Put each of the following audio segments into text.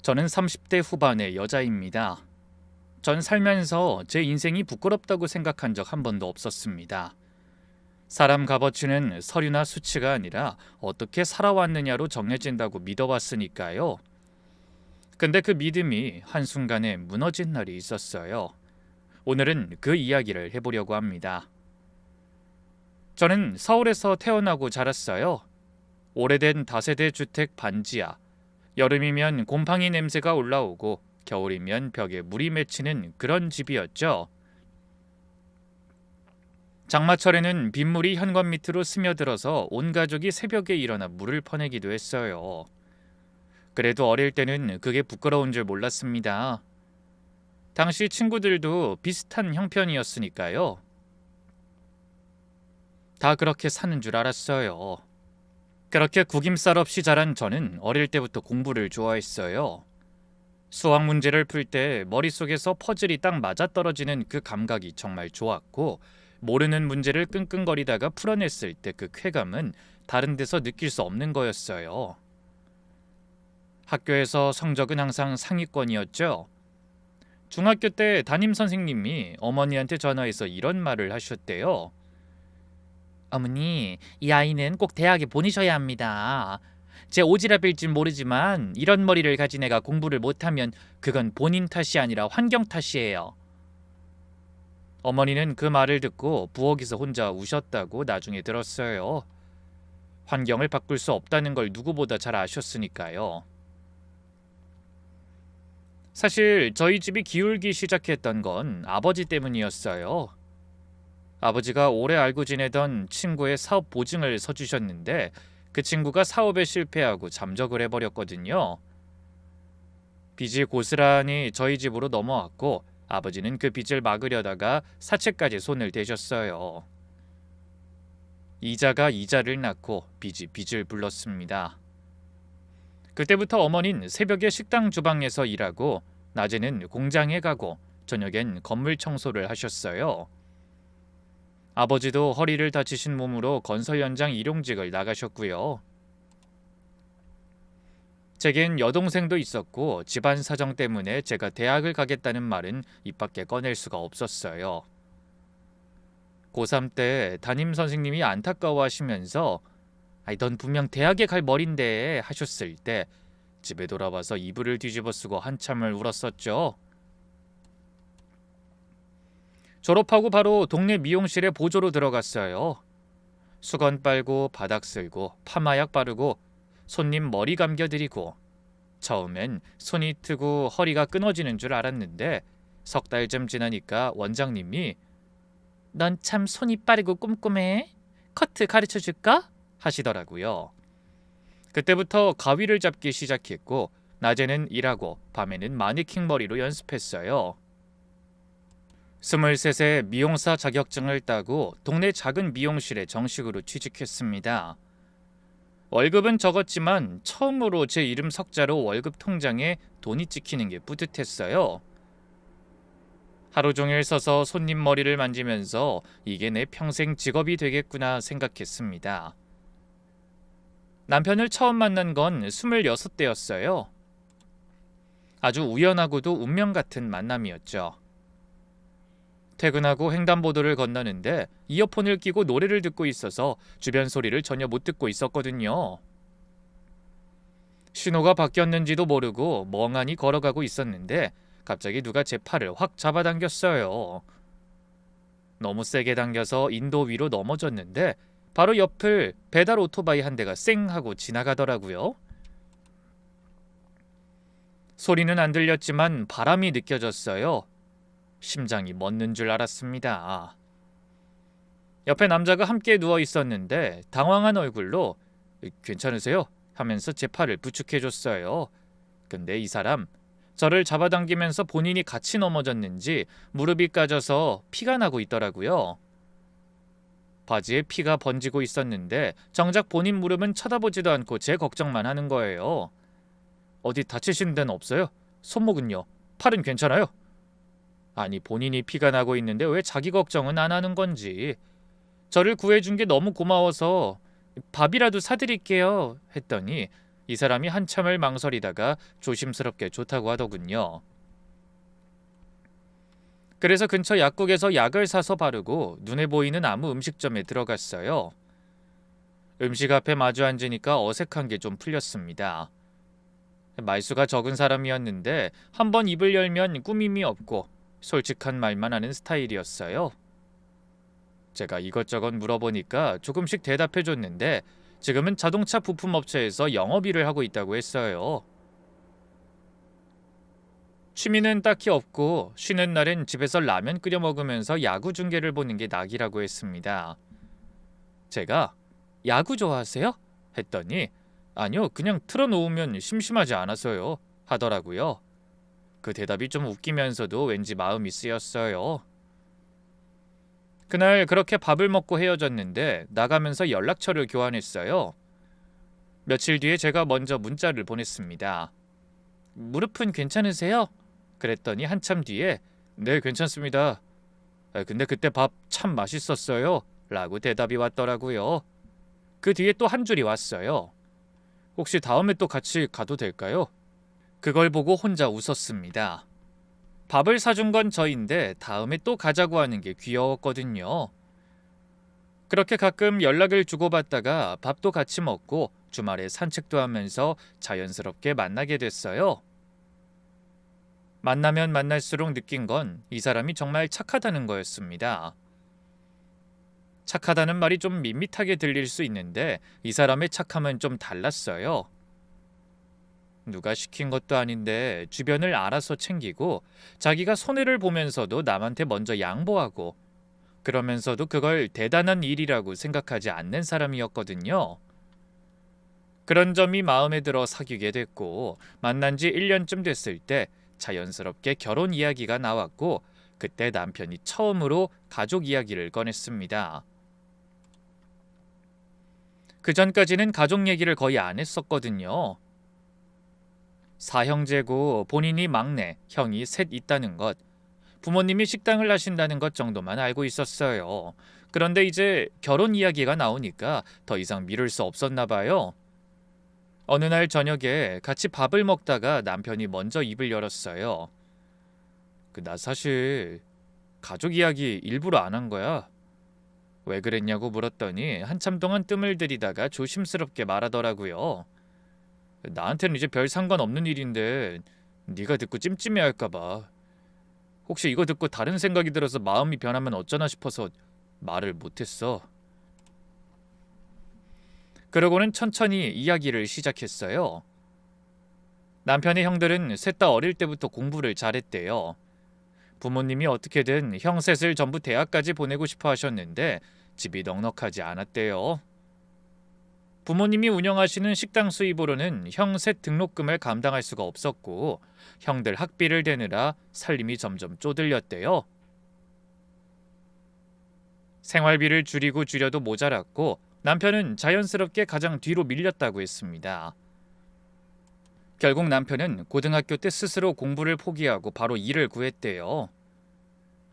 저는 30대 후반의 여자입니다. 전 살면서 제 인생이 부끄럽다고 생각한 적 한 번도 없었습니다. 사람 값어치는 서류나 수치가 아니라 어떻게 살아왔느냐로 정해진다고 믿어왔으니까요. 근데 그 믿음이 한순간에 무너진 날이 있었어요. 오늘은 그 이야기를 해보려고 합니다. 저는 서울에서 태어나고 자랐어요. 오래된 다세대 주택 반지하. 여름이면 곰팡이 냄새가 올라오고 겨울이면 벽에 물이 맺히는 그런 집이었죠. 장마철에는 빗물이 현관 밑으로 스며들어서 온 가족이 새벽에 일어나 물을 퍼내기도 했어요. 그래도 어릴 때는 그게 부끄러운 줄 몰랐습니다. 당시 친구들도 비슷한 형편이었으니까요. 다 그렇게 사는 줄 알았어요. 그렇게 구김살 없이 자란 저는 어릴 때부터 공부를 좋아했어요. 수학 문제를 풀 때 머릿속에서 퍼즐이 딱 맞아떨어지는 그 감각이 정말 좋았고, 모르는 문제를 끙끙거리다가 풀어냈을 때 그 쾌감은 다른 데서 느낄 수 없는 거였어요. 학교에서 성적은 항상 상위권이었죠. 중학교 때 담임 선생님이 어머니한테 전화해서 이런 말을 하셨대요. 어머니, 이 아이는 꼭 대학에 보내셔야 합니다. 제 오지랖일진 모르지만 이런 머리를 가진 애가 공부를 못하면 그건 본인 탓이 아니라 환경 탓이에요. 어머니는 그 말을 듣고 부엌에서 혼자 우셨다고 나중에 들었어요. 환경을 바꿀 수 없다는 걸 누구보다 잘 아셨으니까요. 사실 저희 집이 기울기 시작했던 건 아버지 때문이었어요. 아버지가 오래 알고 지내던 친구의 사업 보증을 서주셨는데 그 친구가 사업에 실패하고 잠적을 해버렸거든요. 빚이 고스란히 저희 집으로 넘어왔고 아버지는 그 빚을 막으려다가 사채까지 손을 대셨어요. 이자가 이자를 낳고 빚이 빚을 불렀습니다. 그때부터 어머니는 새벽에 식당 주방에서 일하고 낮에는 공장에 가고 저녁엔 건물 청소를 하셨어요. 아버지도 허리를 다치신 몸으로 건설 현장 일용직을 나가셨고요. 제겐 여동생도 있었고 집안 사정 때문에 제가 대학을 가겠다는 말은 입 밖에 꺼낼 수가 없었어요. 고3 때 담임 선생님이 안타까워하시면서 넌 분명 대학에 갈 머린데 하셨을 때 집에 돌아와서 이불을 뒤집어 쓰고 한참을 울었었죠. 졸업하고 바로 동네 미용실에 보조로 들어갔어요. 수건 빨고 바닥 쓸고 파마약 바르고 손님 머리 감겨드리고 처음엔 손이 트고 허리가 끊어지는 줄 알았는데 석 달쯤 지나니까 원장님이 넌 참 손이 빠르고 꼼꼼해. 커트 가르쳐 줄까? 하시더라고요. 그때부터 가위를 잡기 시작했고 낮에는 일하고 밤에는 마네킹 머리로 연습했어요. 23세 미용사 자격증을 따고 동네 작은 미용실에 정식으로 취직했습니다. 월급은 적었지만 처음으로 제 이름 석자로 월급 통장에 돈이 찍히는 게 뿌듯했어요. 하루 종일 서서 손님 머리를 만지면서 이게 내 평생 직업이 되겠구나 생각했습니다. 남편을 처음 만난 건 26대였어요. 아주 우연하고도 운명 같은 만남이었죠. 퇴근하고 횡단보도를 건너는데 이어폰을 끼고 노래를 듣고 있어서 주변 소리를 전혀 못 듣고 있었거든요. 신호가 바뀌었는지도 모르고 멍하니 걸어가고 있었는데 갑자기 누가 제 팔을 확 잡아당겼어요. 너무 세게 당겨서 인도 위로 넘어졌는데 바로 옆을 배달 오토바이 한 대가 쌩 하고 지나가더라고요. 소리는 안 들렸지만 바람이 느껴졌어요. 심장이 멎는 줄 알았습니다. 옆에 남자가 함께 누워 있었는데 당황한 얼굴로 괜찮으세요? 하면서 제 팔을 부축해줬어요. 근데 이 사람 저를 잡아당기면서 본인이 같이 넘어졌는지 무릎이 까져서 피가 나고 있더라고요. 바지에 피가 번지고 있었는데 정작 본인 무릎은 쳐다보지도 않고 제 걱정만 하는 거예요. 어디 다치신 데는 없어요? 손목은요? 팔은 괜찮아요? 아니 본인이 피가 나고 있는데 왜 자기 걱정은 안 하는 건지. 저를 구해준 게 너무 고마워서 밥이라도 사드릴게요 했더니 이 사람이 한참을 망설이다가 조심스럽게 좋다고 하더군요. 그래서 근처 약국에서 약을 사서 바르고 눈에 보이는 아무 음식점에 들어갔어요. 음식 앞에 마주 앉으니까 어색한 게 좀 풀렸습니다. 말수가 적은 사람이었는데 한번 입을 열면 꾸밈이 없고 솔직한 말만 하는 스타일이었어요. 제가 이것저것 물어보니까 조금씩 대답해줬는데 지금은 자동차 부품 업체에서 영업일을 하고 있다고 했어요. 취미는 딱히 없고 쉬는 날엔 집에서 라면 끓여 먹으면서 야구 중계를 보는 게 낙이라고 했습니다. 제가 야구 좋아하세요? 했더니 아니요, 그냥 틀어놓으면 심심하지 않아서요 하더라고요. 그 대답이 좀 웃기면서도 왠지 마음이 쓰였어요. 그날 그렇게 밥을 먹고 헤어졌는데 나가면서 연락처를 교환했어요. 며칠 뒤에 제가 먼저 문자를 보냈습니다. 무릎은 괜찮으세요? 그랬더니 한참 뒤에 네, 괜찮습니다. 근데 그때 밥 참 맛있었어요 라고 대답이 왔더라고요. 그 뒤에 또 한 줄이 왔어요. 혹시 다음에 또 같이 가도 될까요? 그걸 보고 혼자 웃었습니다. 밥을 사준 건 저인데 다음에 또 가자고 하는 게 귀여웠거든요. 그렇게 가끔 연락을 주고받다가 밥도 같이 먹고 주말에 산책도 하면서 자연스럽게 만나게 됐어요. 만나면 만날수록 느낀 건 이 사람이 정말 착하다는 거였습니다. 착하다는 말이 좀 밋밋하게 들릴 수 있는데 이 사람의 착함은 좀 달랐어요. 누가 시킨 것도 아닌데 주변을 알아서 챙기고 자기가 손해를 보면서도 남한테 먼저 양보하고 그러면서도 그걸 대단한 일이라고 생각하지 않는 사람이었거든요. 그런 점이 마음에 들어 사귀게 됐고 만난 지 1년쯤 됐을 때 자연스럽게 결혼 이야기가 나왔고 그때 남편이 처음으로 가족 이야기를 꺼냈습니다. 그 전까지는 가족 얘기를 거의 안 했었거든요. 사형제고 본인이 막내, 형이 셋 있다는 것, 부모님이 식당을 하신다는 것 정도만 알고 있었어요. 그런데 이제 결혼 이야기가 나오니까 더 이상 미룰 수 없었나 봐요. 어느 날 저녁에 같이 밥을 먹다가 남편이 먼저 입을 열었어요. 나 사실 가족 이야기 일부러 안 한 거야. 왜 그랬냐고 물었더니 한참 동안 뜸을 들이다가 조심스럽게 말하더라고요. 나한테는 이제 별 상관없는 일인데 네가 듣고 찜찜해할까 봐. 혹시 이거 듣고 다른 생각이 들어서 마음이 변하면 어쩌나 싶어서 말을 못했어. 그러고는 천천히 이야기를 시작했어요. 남편의 형들은 셋 다 어릴 때부터 공부를 잘했대요. 부모님이 어떻게든 형 셋을 전부 대학까지 보내고 싶어 하셨는데 집이 넉넉하지 않았대요. 부모님이 운영하시는 식당 수입으로는 형 셋 등록금을 감당할 수가 없었고 형들 학비를 대느라 살림이 점점 쪼들렸대요. 생활비를 줄여도 모자랐고 남편은 자연스럽게 가장 뒤로 밀렸다고 했습니다. 결국 남편은 고등학교 때 스스로 공부를 포기하고 바로 일을 구했대요.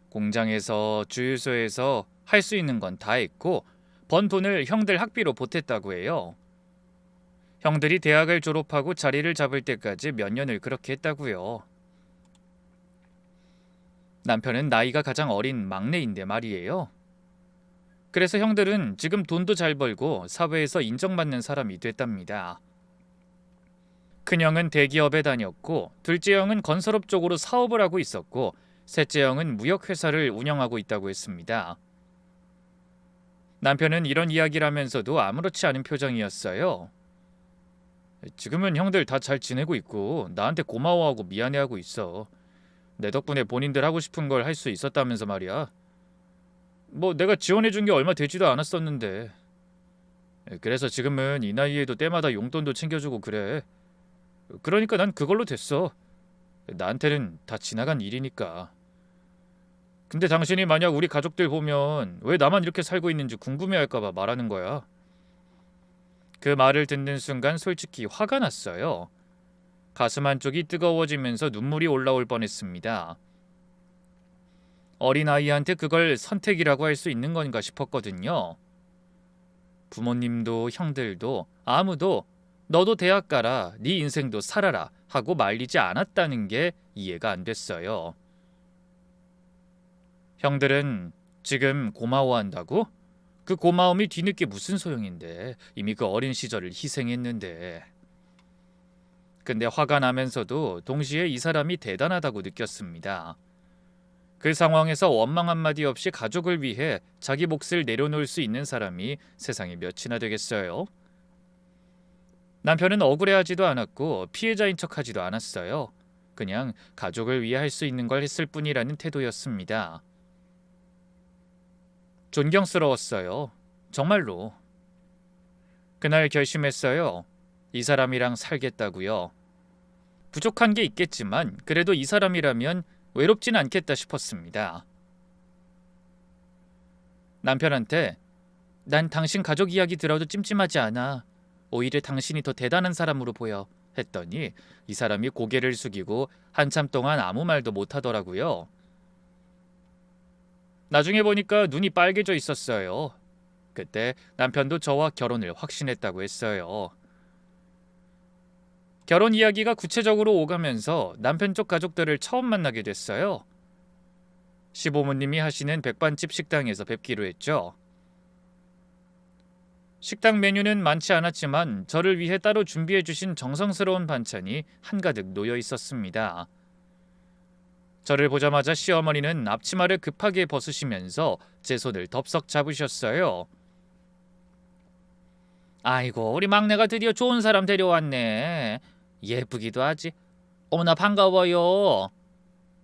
공장에서 주유소에서 할 수 있는 건 다 했고 번 돈을 형들 학비로 보탰다고 해요. 형들이 대학을 졸업하고 자리를 잡을 때까지 몇 년을 그렇게 했다고요. 남편은 나이가 가장 어린 막내인데 말이에요. 그래서 형들은 지금 돈도 잘 벌고 사회에서 인정받는 사람이 됐답니다. 큰형은 대기업에 다녔고 둘째 형은 건설업 쪽으로 사업을 하고 있었고 셋째 형은 무역회사를 운영하고 있다고 했습니다. 남편은 이런 이야기를 하면서도 아무렇지 않은 표정이었어요. 지금은 형들 다 잘 지내고 있고 나한테 고마워하고 미안해하고 있어. 내 덕분에 본인들 하고 싶은 걸 할 수 있었다면서 말이야. 뭐 내가 지원해준 게 얼마 되지도 않았었는데. 그래서 지금은 이 나이에도 때마다 용돈도 챙겨주고 그래. 그러니까 난 그걸로 됐어. 나한테는 다 지나간 일이니까. 근데 당신이 만약 우리 가족들 보면 왜 나만 이렇게 살고 있는지 궁금해할까봐 말하는 거야. 그 말을 듣는 순간 솔직히 화가 났어요. 가슴 한쪽이 뜨거워지면서 눈물이 올라올 뻔했습니다. 어린아이한테 그걸 선택이라고 할 수 있는 건가 싶었거든요. 부모님도 형들도 아무도 너도 대학 가라, 네 인생도 살아라 하고 말리지 않았다는 게 이해가 안 됐어요. 형들은 지금 고마워한다고? 그 고마움이 뒤늦게 무슨 소용인데, 이미 그 어린 시절을 희생했는데. 근데 화가 나면서도 동시에 이 사람이 대단하다고 느꼈습니다. 그 상황에서 원망 한마디 없이 가족을 위해 자기 몫을 내려놓을 수 있는 사람이 세상에 몇이나 되겠어요? 남편은 억울해하지도 않았고 피해자인 척하지도 않았어요. 그냥 가족을 위해 할 수 있는 걸 했을 뿐이라는 태도였습니다. 존경스러웠어요. 정말로. 그날 결심했어요. 이 사람이랑 살겠다고요. 부족한 게 있겠지만 그래도 이 사람이라면 외롭진 않겠다 싶었습니다. 남편한테 난 당신 가족 이야기 들어도 찜찜하지 않아. 오히려 당신이 더 대단한 사람으로 보여. 했더니 이 사람이 고개를 숙이고 한참 동안 아무 말도 못 하더라고요. 나중에 보니까 눈이 빨개져 있었어요. 그때 남편도 저와 결혼을 확신했다고 했어요. 결혼 이야기가 구체적으로 오가면서 남편 쪽 가족들을 처음 만나게 됐어요. 시부모님이 하시는 백반집 식당에서 뵙기로 했죠. 식당 메뉴는 많지 않았지만 저를 위해 따로 준비해 주신 정성스러운 반찬이 한가득 놓여 있었습니다. 저를 보자마자 시어머니는 앞치마를 급하게 벗으시면서 제 손을 덥석 잡으셨어요. 아이고, 우리 막내가 드디어 좋은 사람 데려왔네. 예쁘기도 하지. 어머나 반가워요.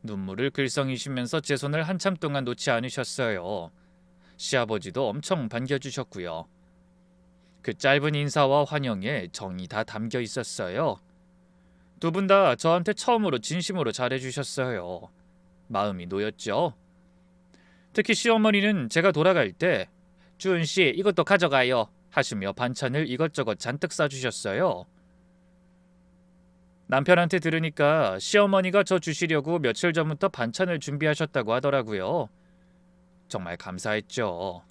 눈물을 글썽이시면서 제 손을 한참 동안 놓지 않으셨어요. 시아버지도 엄청 반겨주셨고요. 그 짧은 인사와 환영에 정이 다 담겨 있었어요. 두 분 다 저한테 처음으로 진심으로 잘해주셨어요. 마음이 놓였죠. 특히 시어머니는 제가 돌아갈 때 주은 씨 이것도 가져가요 하시며 반찬을 이것저것 잔뜩 싸주셨어요. 남편한테 들으니까 시어머니가 저 주시려고 며칠 전부터 반찬을 준비하셨다고 하더라고요. 정말 감사했죠.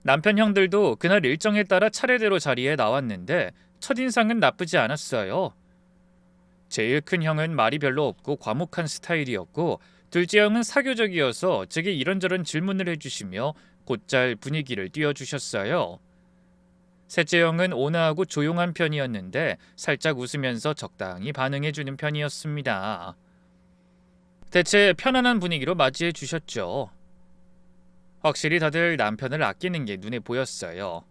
남편 형들도 그날 일정에 따라 차례대로 자리에 나왔는데 첫인상은 나쁘지 않았어요. 제일 큰 형은 말이 별로 없고 과묵한 스타일이었고 둘째 형은 사교적이어서 제게 이런저런 질문을 해주시며 곧잘 분위기를 띄워주셨어요. 셋째 형은 온화하고 조용한 편이었는데 살짝 웃으면서 적당히 반응해주는 편이었습니다. 대체 편안한 분위기로 맞이해 주셨죠. 확실히 다들 남편을 아끼는 게 눈에 보였어요.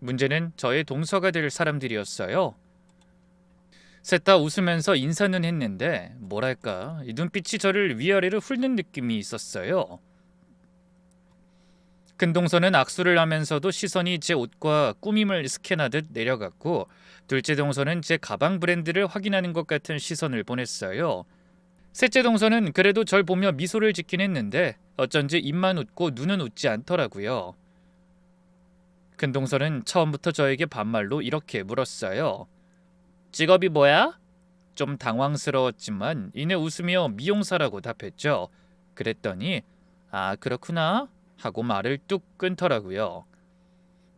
문제는 저의 동서가 될 사람들이었어요. 셋 다 웃으면서 인사는 했는데 뭐랄까 이 눈빛이 저를 위아래로 훑는 느낌이 있었어요. 큰 동서는 악수를 하면서도 시선이 제 옷과 꾸밈을 스캔하듯 내려갔고 둘째 동서는 제 가방 브랜드를 확인하는 것 같은 시선을 보냈어요. 셋째 동서는 그래도 절 보며 미소를 짓긴 했는데 어쩐지 입만 웃고 눈은 웃지 않더라고요. 큰 동서는 처음부터 저에게 반말로 이렇게 물었어요. 직업이 뭐야? 좀 당황스러웠지만 이내 웃으며 미용사라고 답했죠. 그랬더니 아 그렇구나 하고 말을 뚝 끊더라고요.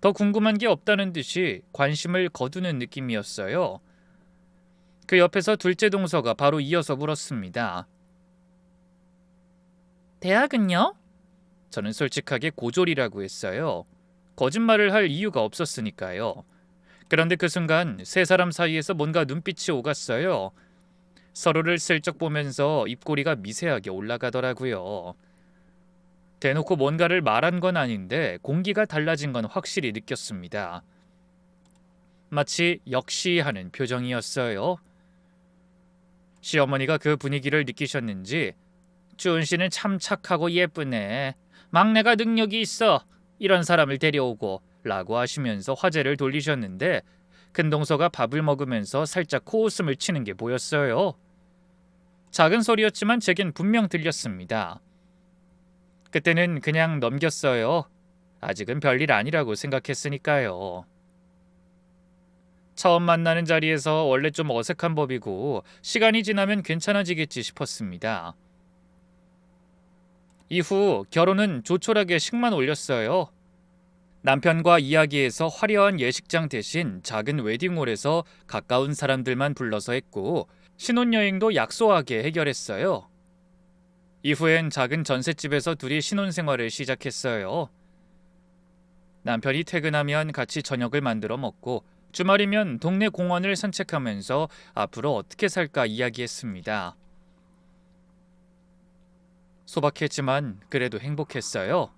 더 궁금한 게 없다는 듯이 관심을 거두는 느낌이었어요. 그 옆에서 둘째 동서가 바로 이어서 물었습니다. 대학은요? 저는 솔직하게 고졸이라고 했어요. 거짓말을 할 이유가 없었으니까요. 그런데 그 순간 세 사람 사이에서 뭔가 눈빛이 오갔어요. 서로를 슬쩍 보면서 입꼬리가 미세하게 올라가더라고요. 대놓고 뭔가를 말한 건 아닌데 공기가 달라진 건 확실히 느꼈습니다. 마치 역시 하는 표정이었어요. 시어머니가 그 분위기를 느끼셨는지 주은 씨는 참 착하고 예쁘네. 막내가 능력이 있어. 이런 사람을 데려오고 라고 하시면서 화제를 돌리셨는데 큰 동서가 밥을 먹으면서 살짝 코웃음을 치는 게 보였어요. 작은 소리였지만 제겐 분명 들렸습니다. 그때는 그냥 넘겼어요. 아직은 별일 아니라고 생각했으니까요. 처음 만나는 자리에서 원래 좀 어색한 법이고 시간이 지나면 괜찮아지겠지 싶었습니다. 이후 결혼은 조촐하게 식만 올렸어요. 남편과 이야기해서 화려한 예식장 대신 작은 웨딩홀에서 가까운 사람들만 불러서 했고 신혼여행도 약소하게 해결했어요. 이후엔 작은 전셋집에서 둘이 신혼생활을 시작했어요. 남편이 퇴근하면 같이 저녁을 만들어 먹고 주말이면 동네 공원을 산책하면서 앞으로 어떻게 살까 이야기했습니다. 소박했지만 그래도 행복했어요.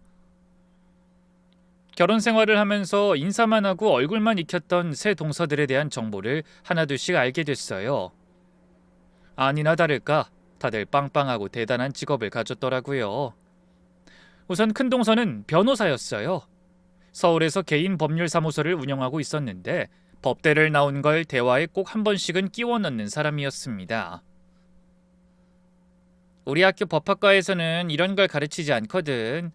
결혼 생활을 하면서 인사만 하고 얼굴만 익혔던 새 동서들에 대한 정보를 하나둘씩 알게 됐어요. 아니나 다를까 다들 빵빵하고 대단한 직업을 가졌더라고요. 우선 큰 동서는 변호사였어요. 서울에서 개인 법률 사무소를 운영하고 있었는데 법대를 나온 걸 대화에 꼭 한 번씩은 끼워 넣는 사람이었습니다. 우리 학교 법학과에서는 이런 걸 가르치지 않거든.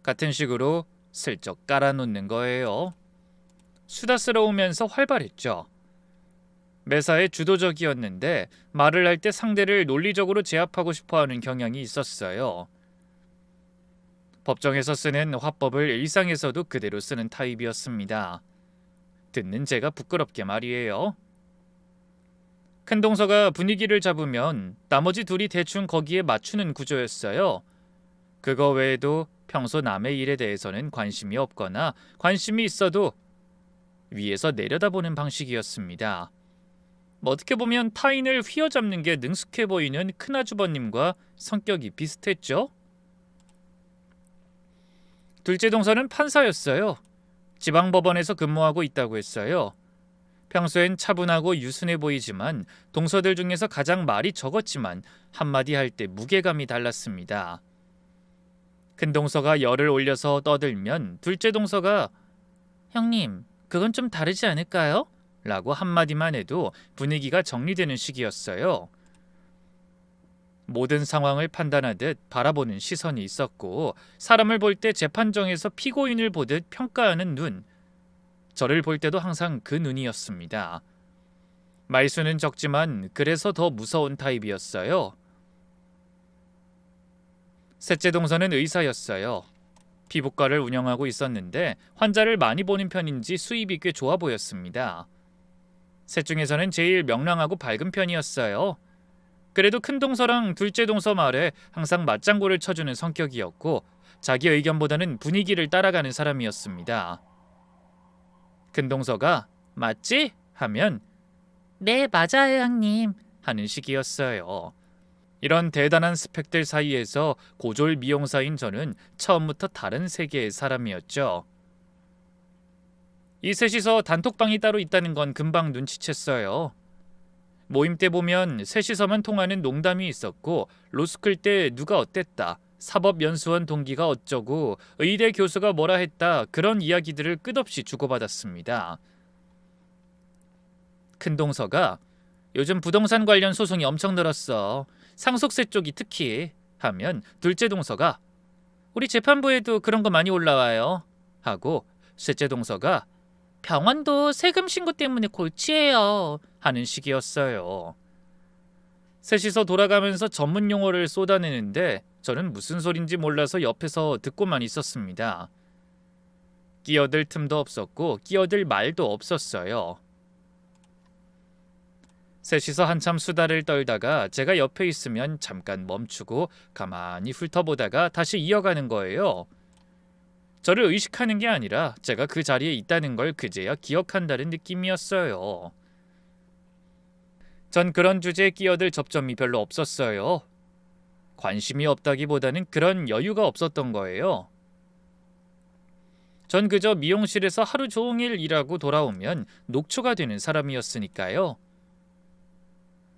같은 식으로 슬쩍 깔아놓는 거예요. 수다스러우면서 활발했죠. 매사에 주도적이었는데 말을 할 때 상대를 논리적으로 제압하고 싶어하는 경향이 있었어요. 법정에서 쓰는 화법을 일상에서도 그대로 쓰는 타입이었습니다. 듣는 제가 부끄럽게 말이에요. 큰 동서가 분위기를 잡으면 나머지 둘이 대충 거기에 맞추는 구조였어요. 그거 외에도 평소 남의 일에 대해서는 관심이 없거나 관심이 있어도 위에서 내려다보는 방식이었습니다. 어떻게 보면 타인을 휘어잡는 게 능숙해 보이는 큰아주버님과 성격이 비슷했죠? 둘째 동서는 판사였어요. 지방법원에서 근무하고 있다고 했어요. 평소엔 차분하고 유순해 보이지만 동서들 중에서 가장 말이 적었지만 한마디 할 때 무게감이 달랐습니다. 큰 동서가 열을 올려서 떠들면 둘째 동서가 형님, 그건 좀 다르지 않을까요? 라고 한마디만 해도 분위기가 정리되는 시기였어요. 모든 상황을 판단하듯 바라보는 시선이 있었고 사람을 볼 때 재판정에서 피고인을 보듯 평가하는 눈, 저를 볼 때도 항상 그 눈이었습니다. 말수는 적지만 그래서 더 무서운 타입이었어요. 셋째 동서는 의사였어요. 피부과를 운영하고 있었는데 환자를 많이 보는 편인지 수입이 꽤 좋아 보였습니다. 셋 중에서는 제일 명랑하고 밝은 편이었어요. 그래도 큰 동서랑 둘째 동서 말에 항상 맞장구를 쳐주는 성격이었고 자기 의견보다는 분위기를 따라가는 사람이었습니다. 큰 동서가 맞지? 하면 네, 맞아요, 형님 하는 식이었어요. 이런 대단한 스펙들 사이에서 고졸 미용사인 저는 처음부터 다른 세계의 사람이었죠. 이 셋이서 단톡방이 따로 있다는 건 금방 눈치챘어요. 모임 때 보면 셋이서만 통하는 농담이 있었고 로스쿨 때 누가 어땠다, 사법연수원 동기가 어쩌고, 의대 교수가 뭐라 했다, 그런 이야기들을 끝없이 주고받았습니다. 큰 동서가 요즘 부동산 관련 소송이 엄청 늘었어. 상속세 쪽이 특히 하면 둘째 동서가 우리 재판부에도 그런 거 많이 올라와요 하고 셋째 동서가 병원도 세금 신고 때문에 골치예요 하는 식이었어요. 셋이서 돌아가면서 전문 용어를 쏟아내는데 저는 무슨 소린지 몰라서 옆에서 듣고만 있었습니다. 끼어들 틈도 없었고 끼어들 말도 없었어요. 셋이서 한참 수다를 떨다가 제가 옆에 있으면 잠깐 멈추고 가만히 훑어보다가 다시 이어가는 거예요. 저를 의식하는 게 아니라 제가 그 자리에 있다는 걸 그제야 기억한다는 느낌이었어요. 전 그런 주제에 끼어들 접점이 별로 없었어요. 관심이 없다기보다는 그런 여유가 없었던 거예요. 전 그저 미용실에서 하루 종일 일하고 돌아오면 녹초가 되는 사람이었으니까요.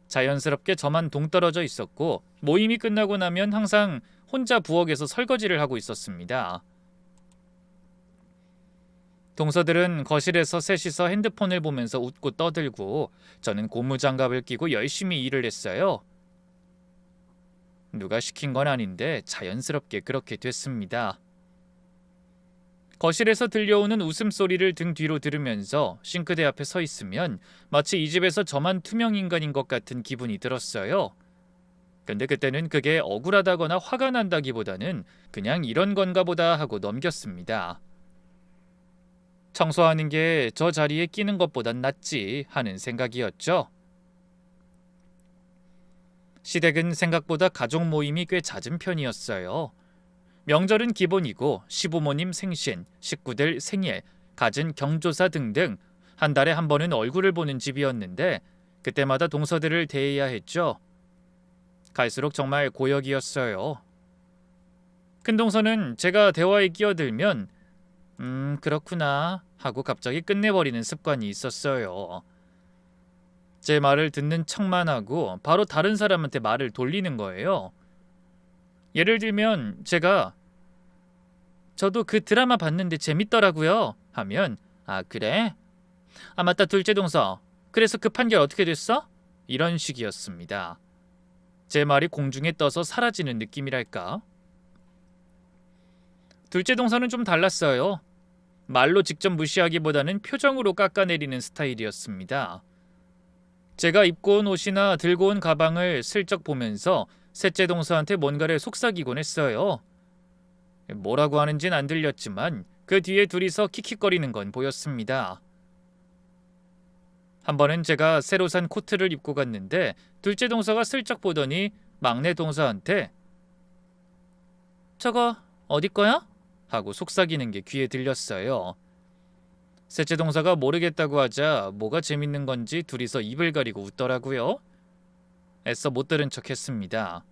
자연스럽게 저만 동떨어져 있었고 모임이 끝나고 나면 항상 혼자 부엌에서 설거지를 하고 있었습니다. 동서들은 거실에서 셋이서 핸드폰을 보면서 웃고 떠들고 저는 고무장갑을 끼고 열심히 일을 했어요. 누가 시킨 건 아닌데 자연스럽게 그렇게 됐습니다. 거실에서 들려오는 웃음소리를 등 뒤로 들으면서 싱크대 앞에 서 있으면 마치 이 집에서 저만 투명인간인 것 같은 기분이 들었어요. 근데 그때는 그게 억울하다거나 화가 난다기보다는 그냥 이런 건가 보다 하고 넘겼습니다. 청소하는 게 저 자리에 끼는 것보단 낫지 하는 생각이었죠. 시댁은 생각보다 가족 모임이 꽤 잦은 편이었어요. 명절은 기본이고 시부모님 생신, 식구들 생일, 갖은 경조사 등등 한 달에 한 번은 얼굴을 보는 집이었는데 그때마다 동서들을 대해야 했죠. 갈수록 정말 고역이었어요. 큰 동서는 제가 대화에 끼어들면 그렇구나 하고 갑자기 끝내버리는 습관이 있었어요. 제 말을 듣는 척만 하고 바로 다른 사람한테 말을 돌리는 거예요. 예를 들면 제가 저도 그 드라마 봤는데 재밌더라고요 하면 아 그래? 아 맞다 둘째 동서 그래서 그 판결 어떻게 됐어? 이런 식이었습니다. 제 말이 공중에 떠서 사라지는 느낌이랄까? 둘째 동서는 좀 달랐어요. 말로 직접 무시하기보다는 표정으로 깎아내리는 스타일이었습니다. 제가 입고 온 옷이나 들고 온 가방을 슬쩍 보면서 셋째 동서한테 뭔가를 속삭이곤 했어요. 뭐라고 하는진 안 들렸지만 그 뒤에 둘이서 킥킥거리는 건 보였습니다. 한 번은 제가 새로 산 코트를 입고 갔는데 둘째 동서가 슬쩍 보더니 막내 동서한테 저거 어디 거야? 하고 속삭이는 게 귀에 들렸어요. 셋째 동서가 모르겠다고 하자 뭐가 재밌는 건지 둘이서 입을 가리고 웃더라고요. 애써 못 들은 척 했습니다.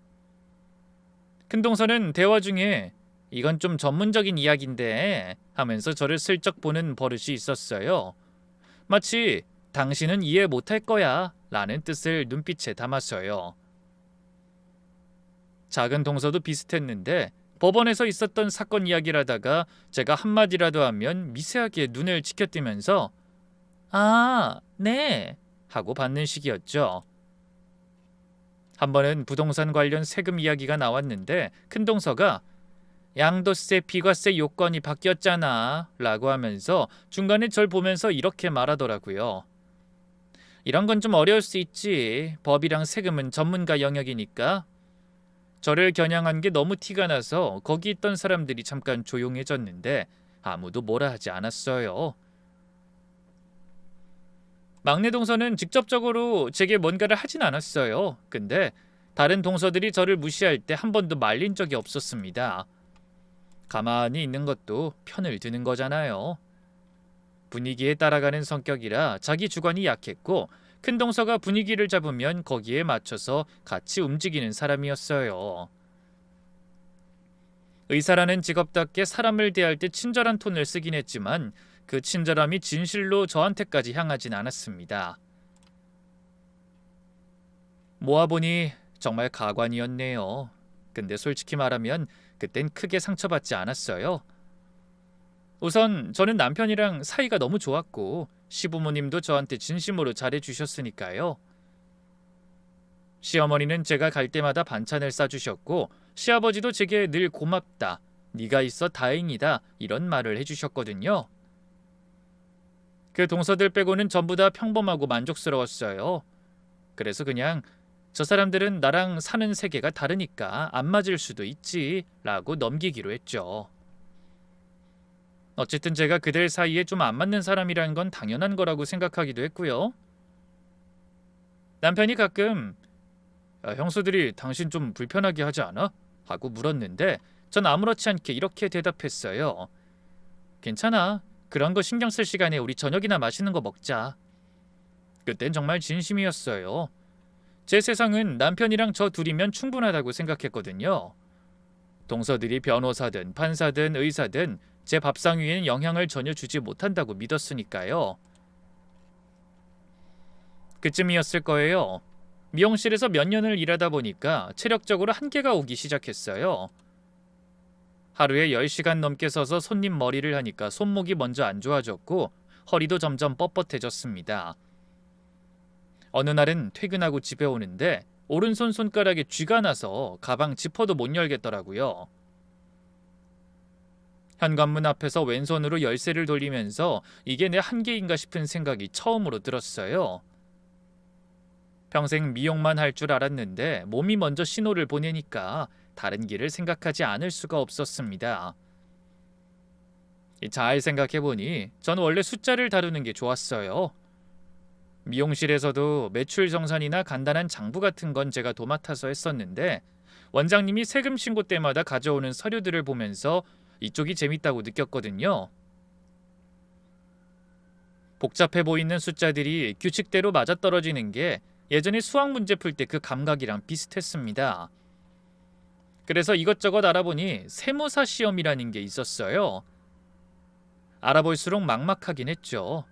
큰 동서는 대화 중에 이건 좀 전문적인 이야기인데 하면서 저를 슬쩍 보는 버릇이 있었어요. 마치 당신은 이해 못할 거야 라는 뜻을 눈빛에 담았어요. 작은 동서도 비슷했는데 법원에서 있었던 사건 이야기라다가 제가 한마디라도 하면 미세하게 눈을 치켜뜨면서 아, 네 하고 받는 식이었죠. 한 번은 부동산 관련 세금 이야기가 나왔는데 큰 동서가 양도세, 비과세 요건이 바뀌었잖아 라고 하면서 중간에 절 보면서 이렇게 말하더라고요. 이런 건 좀 어려울 수 있지. 법이랑 세금은 전문가 영역이니까. 저를 겨냥한 게 너무 티가 나서 거기 있던 사람들이 잠깐 조용해졌는데 아무도 뭐라 하지 않았어요. 막내 동서는 직접적으로 제게 뭔가를 하진 않았어요. 근데 다른 동서들이 저를 무시할 때 한 번도 말린 적이 없었습니다. 가만히 있는 것도 편을 드는 거잖아요. 분위기에 따라가는 성격이라 자기 주관이 약했고 큰 동서가 분위기를 잡으면 거기에 맞춰서 같이 움직이는 사람이었어요. 의사라는 직업답게 사람을 대할 때 친절한 톤을 쓰긴 했지만 그 친절함이 진실로 저한테까지 향하진 않았습니다. 모아보니 정말 가관이었네요. 근데 솔직히 말하면 그땐 크게 상처받지 않았어요. 우선 저는 남편이랑 사이가 너무 좋았고 시부모님도 저한테 진심으로 잘해주셨으니까요. 시어머니는 제가 갈 때마다 반찬을 싸주셨고 시아버지도 제게 늘 고맙다, 네가 있어 다행이다 이런 말을 해주셨거든요. 그 동서들 빼고는 전부 다 평범하고 만족스러웠어요. 그래서 그냥 저 사람들은 나랑 사는 세계가 다르니까 안 맞을 수도 있지 라고 넘기기로 했죠. 어쨌든 제가 그들 사이에 좀 안 맞는 사람이라는 건 당연한 거라고 생각하기도 했고요. 남편이 가끔 야, 형수들이 당신 좀 불편하게 하지 않아? 하고 물었는데 전 아무렇지 않게 이렇게 대답했어요. 괜찮아. 그런 거 신경 쓸 시간에 우리 저녁이나 맛있는 거 먹자. 그땐 정말 진심이었어요. 제 세상은 남편이랑 저 둘이면 충분하다고 생각했거든요. 동서들이 변호사든 판사든 의사든 제 밥상 위에는 영향을 전혀 주지 못한다고 믿었으니까요. 그쯤이었을 거예요. 미용실에서 몇 년을 일하다 보니까 체력적으로 한계가 오기 시작했어요. 하루에 10시간 넘게 서서 손님 머리를 하니까 손목이 먼저 안 좋아졌고 허리도 점점 뻣뻣해졌습니다. 어느 날은 퇴근하고 집에 오는데 오른손 손가락에 쥐가 나서 가방 지퍼도 못 열겠더라고요. 현관문 앞에서 왼손으로 열쇠를 돌리면서 이게 내 한계인가 싶은 생각이 처음으로 들었어요. 평생 미용만 할 줄 알았는데 몸이 먼저 신호를 보내니까 다른 길을 생각하지 않을 수가 없었습니다. 잘 생각해보니 전 원래 숫자를 다루는 게 좋았어요. 미용실에서도 매출 정산이나 간단한 장부 같은 건 제가 도맡아서 했었는데 원장님이 세금 신고 때마다 가져오는 서류들을 보면서 이쪽이 재밌다고 느꼈거든요. 복잡해 보이는 숫자들이 규칙대로 맞아떨어지는 게 예전에 수학 문제 풀 때 그 감각이랑 비슷했습니다. 그래서 이것저것 알아보니 세무사 시험이라는 게 있었어요. 알아볼수록 막막하긴 했죠.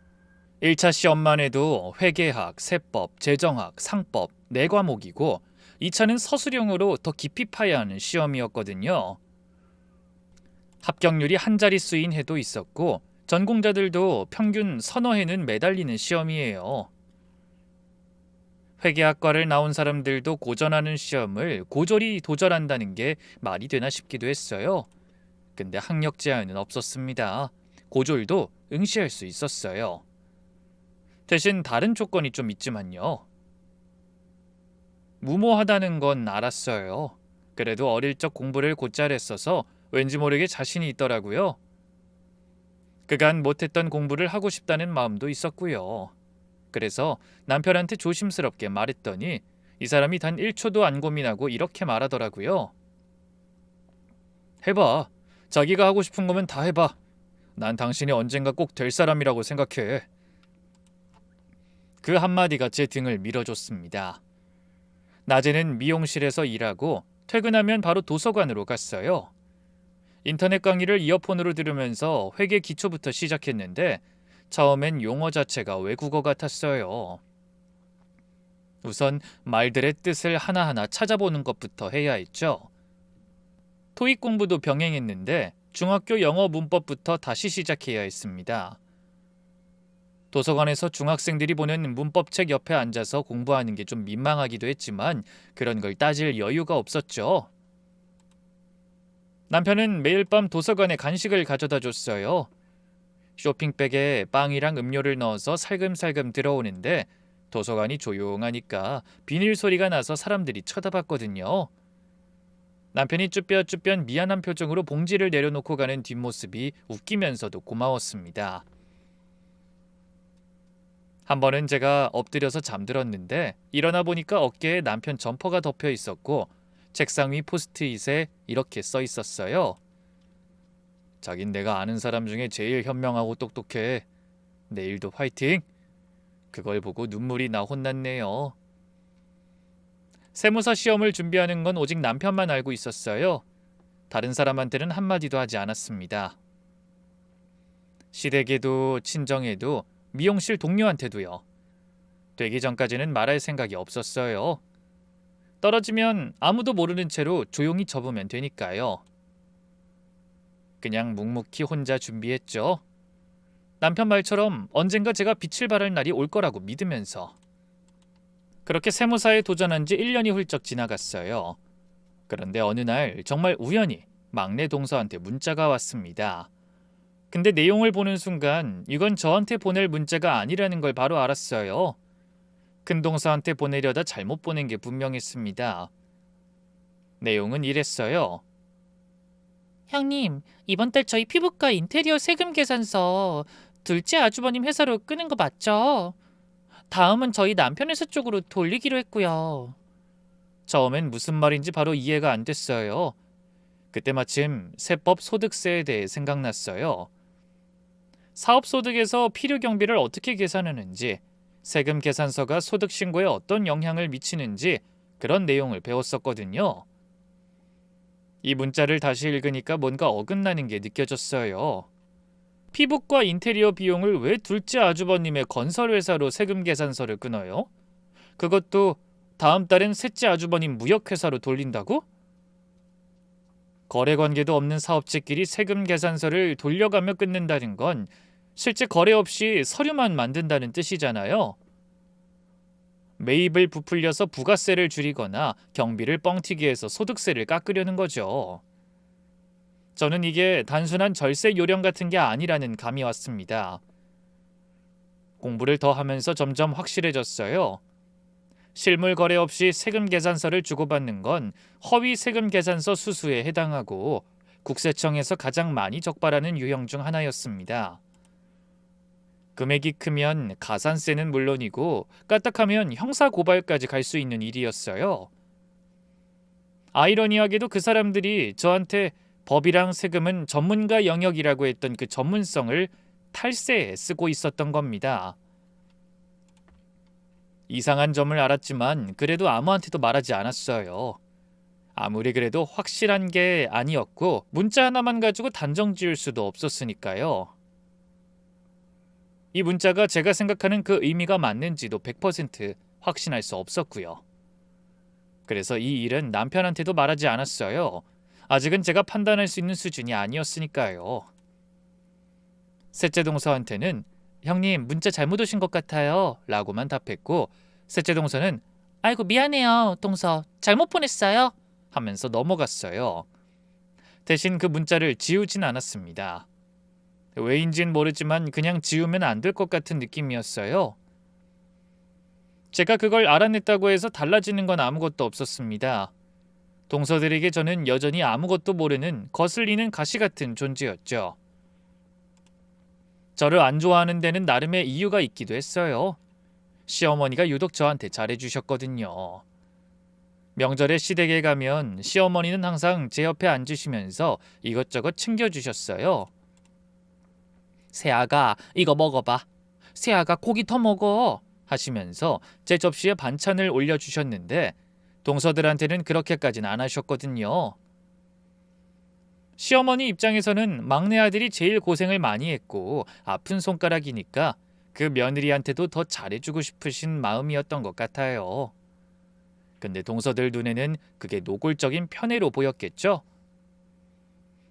1차 시험만 해도 회계학, 세법, 재정학, 상법 4과목이고 2차는 서술형으로 더 깊이 파야 하는 시험이었거든요. 합격률이 한 자릿수인 해도 있었고 전공자들도 평균 서너 해는 매달리는 시험이에요. 회계학과를 나온 사람들도 고전하는 시험을 고졸이 도전한다는 게 말이 되나 싶기도 했어요. 근데 학력 제한은 없었습니다. 고졸도 응시할 수 있었어요. 대신 다른 조건이 좀 있지만요. 무모하다는 건 알았어요. 그래도 어릴 적 공부를 곧잘 했어서 왠지 모르게 자신이 있더라고요. 그간 못했던 공부를 하고 싶다는 마음도 있었고요. 그래서 남편한테 조심스럽게 말했더니 이 사람이 단 1초도 안 고민하고 이렇게 말하더라고요. 해봐. 자기가 하고 싶은 거면 다 해봐. 난 당신이 언젠가 꼭 될 사람이라고 생각해. 그 한마디가 제 등을 밀어줬습니다. 낮에는 미용실에서 일하고 퇴근하면 바로 도서관으로 갔어요. 인터넷 강의를 이어폰으로 들으면서 회계 기초부터 시작했는데 처음엔 용어 자체가 외국어 같았어요. 우선 말들의 뜻을 하나하나 찾아보는 것부터 해야 했죠. 토익 공부도 병행했는데 중학교 영어 문법부터 다시 시작해야 했습니다. 도서관에서 중학생들이 보는 문법책 옆에 앉아서 공부하는 게 좀 민망하기도 했지만 그런 걸 따질 여유가 없었죠. 남편은 매일 밤 도서관에 간식을 가져다 줬어요. 쇼핑백에 빵이랑 음료를 넣어서 살금살금 들어오는데 도서관이 조용하니까 비닐 소리가 나서 사람들이 쳐다봤거든요. 남편이 쭈뼛쭈뼛 미안한 표정으로 봉지를 내려놓고 가는 뒷모습이 웃기면서도 고마웠습니다. 한 번은 제가 엎드려서 잠들었는데 일어나 보니까 어깨에 남편 점퍼가 덮여 있었고 책상 위 포스트잇에 이렇게 써 있었어요. 자긴 내가 아는 사람 중에 제일 현명하고 똑똑해. 내일도 화이팅! 그걸 보고 눈물이 나 혼났네요. 세무사 시험을 준비하는 건 오직 남편만 알고 있었어요. 다른 사람한테는 한마디도 하지 않았습니다. 시댁에도 친정에도 미용실 동료한테도요. 되기 전까지는 말할 생각이 없었어요. 떨어지면 아무도 모르는 채로 조용히 접으면 되니까요. 그냥 묵묵히 혼자 준비했죠. 남편 말처럼 언젠가 제가 빛을 발할 날이 올 거라고 믿으면서. 그렇게 세무사에 도전한 지 1년이 훌쩍 지나갔어요. 그런데 어느 날 정말 우연히 막내 동서한테 문자가 왔습니다. 근데 내용을 보는 순간 이건 저한테 보낼 문자가 아니라는 걸 바로 알았어요. 큰 동서한테 보내려다 잘못 보낸 게 분명했습니다. 내용은 이랬어요. 형님, 이번 달 저희 피부과 인테리어 세금 계산서 둘째 아주버님 회사로 끄는 거 맞죠? 다음은 저희 남편 회사 쪽으로 돌리기로 했고요. 처음엔 무슨 말인지 바로 이해가 안 됐어요. 그때 마침 세법 소득세에 대해 생각났어요. 사업소득에서 필요경비를 어떻게 계산하는지, 세금 계산서가 소득 신고에 어떤 영향을 미치는지 그런 내용을 배웠었거든요. 이 문자를 다시 읽으니까 뭔가 어긋나는 게 느껴졌어요. 피부과 인테리어 비용을 왜 둘째 아주버님의 건설회사로 세금 계산서를 끊어요? 그것도 다음 달엔 셋째 아주버님 무역회사로 돌린다고? 거래관계도 없는 사업체끼리 세금 계산서를 돌려가며 끊는다는 건 실제 거래 없이 서류만 만든다는 뜻이잖아요. 매입을 부풀려서 부가세를 줄이거나 경비를 뻥튀기 해서 소득세를 깎으려는 거죠. 저는 이게 단순한 절세 요령 같은 게 아니라는 감이 왔습니다. 공부를 더 하면서 점점 확실해졌어요. 실물 거래 없이 세금 계산서를 주고받는 건 허위 세금 계산서 수수에 해당하고 국세청에서 가장 많이 적발하는 유형 중 하나였습니다. 금액이 크면 가산세는 물론이고 까딱하면 형사고발까지 갈 수 있는 일이었어요. 아이러니하게도 그 사람들이 저한테 법이랑 세금은 전문가 영역이라고 했던 그 전문성을 탈세에 쓰고 있었던 겁니다. 이상한 점을 알았지만 그래도 아무한테도 말하지 않았어요. 아무리 그래도 확실한 게 아니었고 문자 하나만 가지고 단정 지을 수도 없었으니까요. 이 문자가 제가 생각하는 그 의미가 맞는지도 100% 확신할 수 없었고요. 그래서 이 일은 남편한테도 말하지 않았어요. 아직은 제가 판단할 수 있는 수준이 아니었으니까요. 셋째 동서한테는 형님 문자 잘못 오신 것 같아요 라고만 답했고 셋째 동서는 아이고 미안해요 동서 잘못 보냈어요 하면서 넘어갔어요. 대신 그 문자를 지우진 않았습니다. 왜인진 모르지만 그냥 지우면 안 될 것 같은 느낌이었어요. 제가 그걸 알아냈다고 해서 달라지는 건 아무것도 없었습니다. 동서들에게 저는 여전히 아무것도 모르는 거슬리는 가시 같은 존재였죠. 저를 안 좋아하는 데는 나름의 이유가 있기도 했어요. 시어머니가 유독 저한테 잘해주셨거든요. 명절에 시댁에 가면 시어머니는 항상 제 옆에 앉으시면서 이것저것 챙겨주셨어요. 새아가 이거 먹어봐. 새아가 고기 더 먹어. 하시면서 제 접시에 반찬을 올려주셨는데 동서들한테는 그렇게까지는 안 하셨거든요. 시어머니 입장에서는 막내 아들이 제일 고생을 많이 했고 아픈 손가락이니까 그 며느리한테도 더 잘해주고 싶으신 마음이었던 것 같아요. 근데 동서들 눈에는 그게 노골적인 편애로 보였겠죠?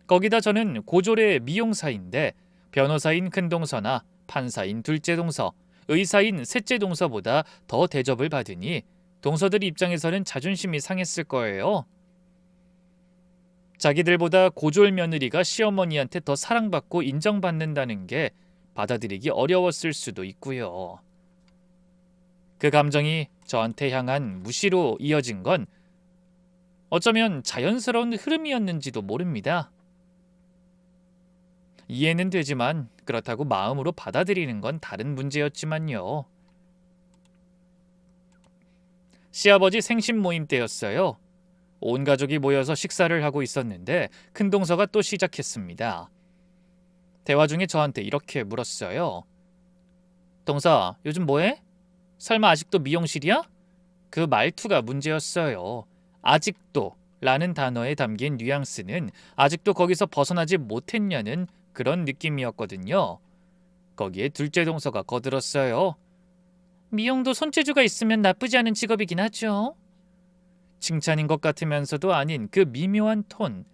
거기다 저는 고졸의 미용사인데 변호사인 큰동서나 판사인 둘째 동서, 의사인 셋째 동서보다 더 대접을 받으니 동서들 입장에서는 자존심이 상했을 거예요. 자기들보다 고졸 며느리가 시어머니한테 더 사랑받고 인정받는다는 게 받아들이기 어려웠을 수도 있고요. 그 감정이 저한테 향한 무시로 이어진 건 어쩌면 자연스러운 흐름이었는지도 모릅니다. 이해는 되지만 그렇다고 마음으로 받아들이는 건 다른 문제였지만요. 시아버지 생신 모임 때였어요. 온 가족이 모여서 식사를 하고 있었는데 큰동서가 또 시작했습니다. 대화 중에 저한테 이렇게 물었어요. 동서, 요즘 뭐해? 설마 아직도 미용실이야? 그 말투가 문제였어요. 아직도 라는 단어에 담긴 뉘앙스는 아직도 거기서 벗어나지 못했냐는 그런 느낌이었거든요. 거기에 둘째 동서가 거들었어요. 미용도 손재주가 있으면 나쁘지 않은 직업이긴 하죠. 칭찬인 것 같으면서도 아닌 그 미묘한 톤.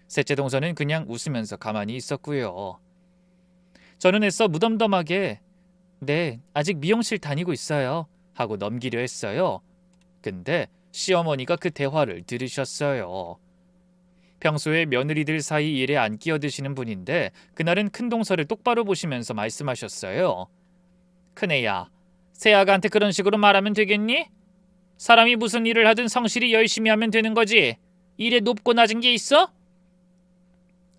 셋째 동서는 그냥 웃으면서 가만히 있었고요. 저는 애써 무덤덤하게 네, 아직 미용실 다니고 있어요 하고 넘기려 했어요. 근데 시어머니가 그 대화를 들으셨어요. 평소에 며느리들 사이 일에 안 끼어드시는 분인데 그날은 큰동서를 똑바로 보시면서 말씀하셨어요. 큰애야, 새아가한테 그런 식으로 말하면 되겠니? 사람이 무슨 일을 하든 성실히 열심히 하면 되는 거지. 일에 높고 낮은 게 있어?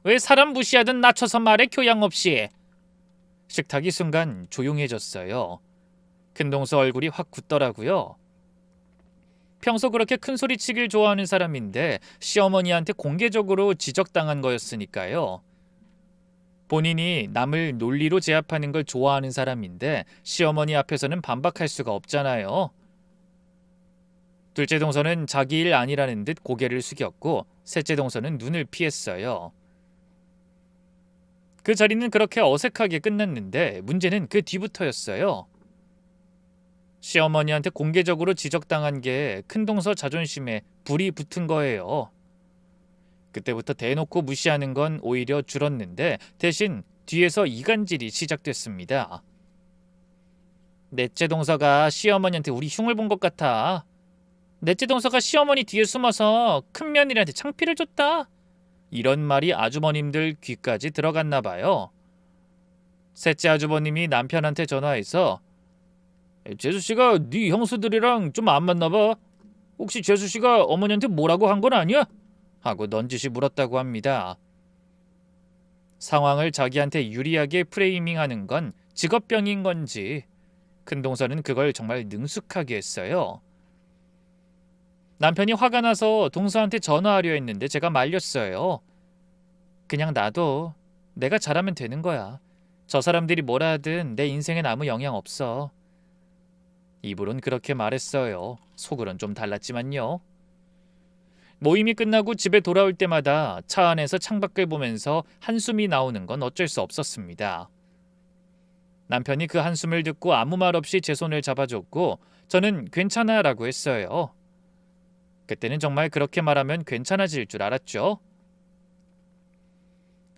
왜 사람 무시하든 낮춰서 말해 교양 없이. 식탁이 순간 조용해졌어요. 큰동서 얼굴이 확 굳더라고요. 평소 그렇게 큰 소리치길 좋아하는 사람인데 시어머니한테 공개적으로 지적당한 거였으니까요. 본인이 남을 논리로 제압하는 걸 좋아하는 사람인데 시어머니 앞에서는 반박할 수가 없잖아요. 둘째 동서는 자기 일 아니라는 듯 고개를 숙였고 셋째 동서는 눈을 피했어요. 그 자리는 그렇게 어색하게 끝났는데 문제는 그 뒤부터였어요. 시어머니한테 공개적으로 지적당한 게 큰동서 자존심에 불이 붙은 거예요. 그때부터 대놓고 무시하는 건 오히려 줄었는데 대신 뒤에서 이간질이 시작됐습니다. 넷째 동서가 시어머니한테 우리 흉을 본 것 같아. 넷째 동서가 시어머니 뒤에 숨어서 큰 며느리한테 창피를 줬다. 이런 말이 아주버님들 귀까지 들어갔나 봐요. 셋째 아주버님이 남편한테 전화해서 재수씨가 네 형수들이랑 좀 안 맞나 봐. 혹시 재수씨가 어머니한테 뭐라고 한 건 아니야? 하고 넌지시 물었다고 합니다. 상황을 자기한테 유리하게 프레이밍하는 건 직업병인 건지 큰동서는 그걸 정말 능숙하게 했어요. 남편이 화가 나서 동서한테 전화하려 했는데 제가 말렸어요. 그냥 놔둬. 내가 잘하면 되는 거야. 저 사람들이 뭐라 하든 내 인생엔 아무 영향 없어. 입으론 그렇게 말했어요. 속으론 좀 달랐지만요. 모임이 끝나고 집에 돌아올 때마다 차 안에서 창밖을 보면서 한숨이 나오는 건 어쩔 수 없었습니다. 남편이 그 한숨을 듣고 아무 말 없이 제 손을 잡아줬고 저는 괜찮아 라고 했어요. 그때는 정말 그렇게 말하면 괜찮아질 줄 알았죠.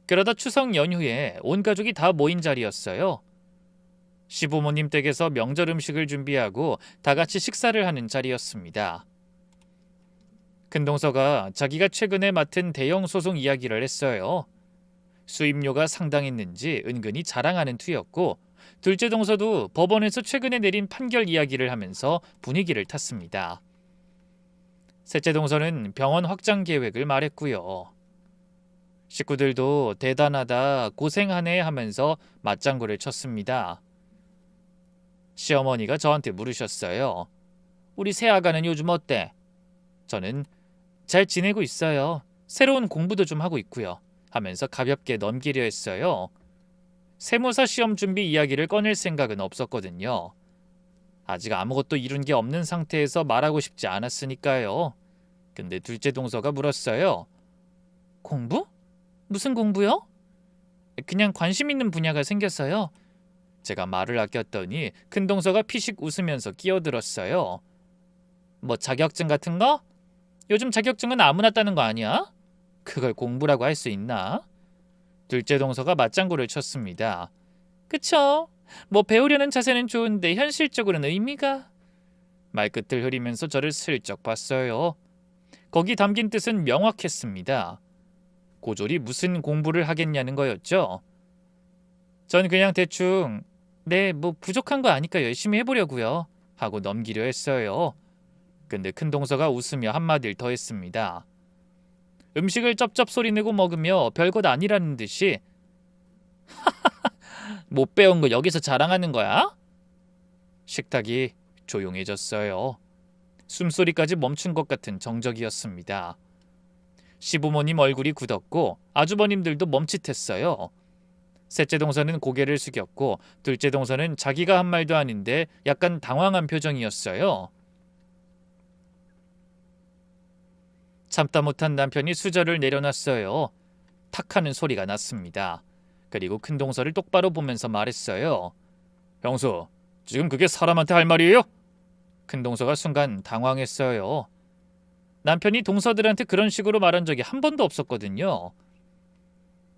그러다 추석 연휴에 온 가족이 다 모인 자리였어요. 시부모님 댁에서 명절 음식을 준비하고 다 같이 식사를 하는 자리였습니다. 큰동서가 자기가 최근에 맡은 대형 소송 이야기를 했어요. 수임료가 상당했는지 은근히 자랑하는 투였고 둘째 동서도 법원에서 최근에 내린 판결 이야기를 하면서 분위기를 탔습니다. 셋째 동서는 병원 확장 계획을 말했고요. 식구들도 대단하다, 고생하네 하면서 맞장구를 쳤습니다. 시어머니가 저한테 물으셨어요. 우리 새아가는 요즘 어때? 저는 잘 지내고 있어요. 새로운 공부도 좀 하고 있고요. 하면서 가볍게 넘기려 했어요. 세무사 시험 준비 이야기를 꺼낼 생각은 없었거든요. 아직 아무것도 이룬 게 없는 상태에서 말하고 싶지 않았으니까요. 근데 둘째 동서가 물었어요. 공부? 무슨 공부요? 그냥 관심 있는 분야가 생겼어요. 제가 말을 아꼈더니 큰동서가 피식 웃으면서 끼어들었어요. 뭐 자격증 같은 거? 요즘 자격증은 아무나 따는 거 아니야? 그걸 공부라고 할 수 있나? 둘째 동서가 맞장구를 쳤습니다. 그쵸? 뭐 배우려는 자세는 좋은데 현실적으로는 의미가... 말끝을 흐리면서 저를 슬쩍 봤어요. 거기 담긴 뜻은 명확했습니다. 고졸이 무슨 공부를 하겠냐는 거였죠. 전 그냥 대충 네, 뭐 부족한 거 아니까 열심히 해보려고요 하고 넘기려 했어요. 근데 큰동서가 웃으며 한마디를 더 했습니다. 음식을 쩝쩝 소리내고 먹으며 별것 아니라는 듯이 못 배운 거 여기서 자랑하는 거야? 식탁이 조용해졌어요. 숨소리까지 멈춘 것 같은 정적이었습니다. 시부모님 얼굴이 굳었고 아주버님들도 멈칫했어요. 셋째 동서는 고개를 숙였고 둘째 동서는 자기가 한 말도 아닌데 약간 당황한 표정이었어요. 참다 못한 남편이 수저를 내려놨어요. 탁 하는 소리가 났습니다. 그리고 큰동서를 똑바로 보면서 말했어요. 형수, 지금 그게 사람한테 할 말이에요? 큰동서가 순간 당황했어요. 남편이 동서들한테 그런 식으로 말한 적이 한 번도 없었거든요.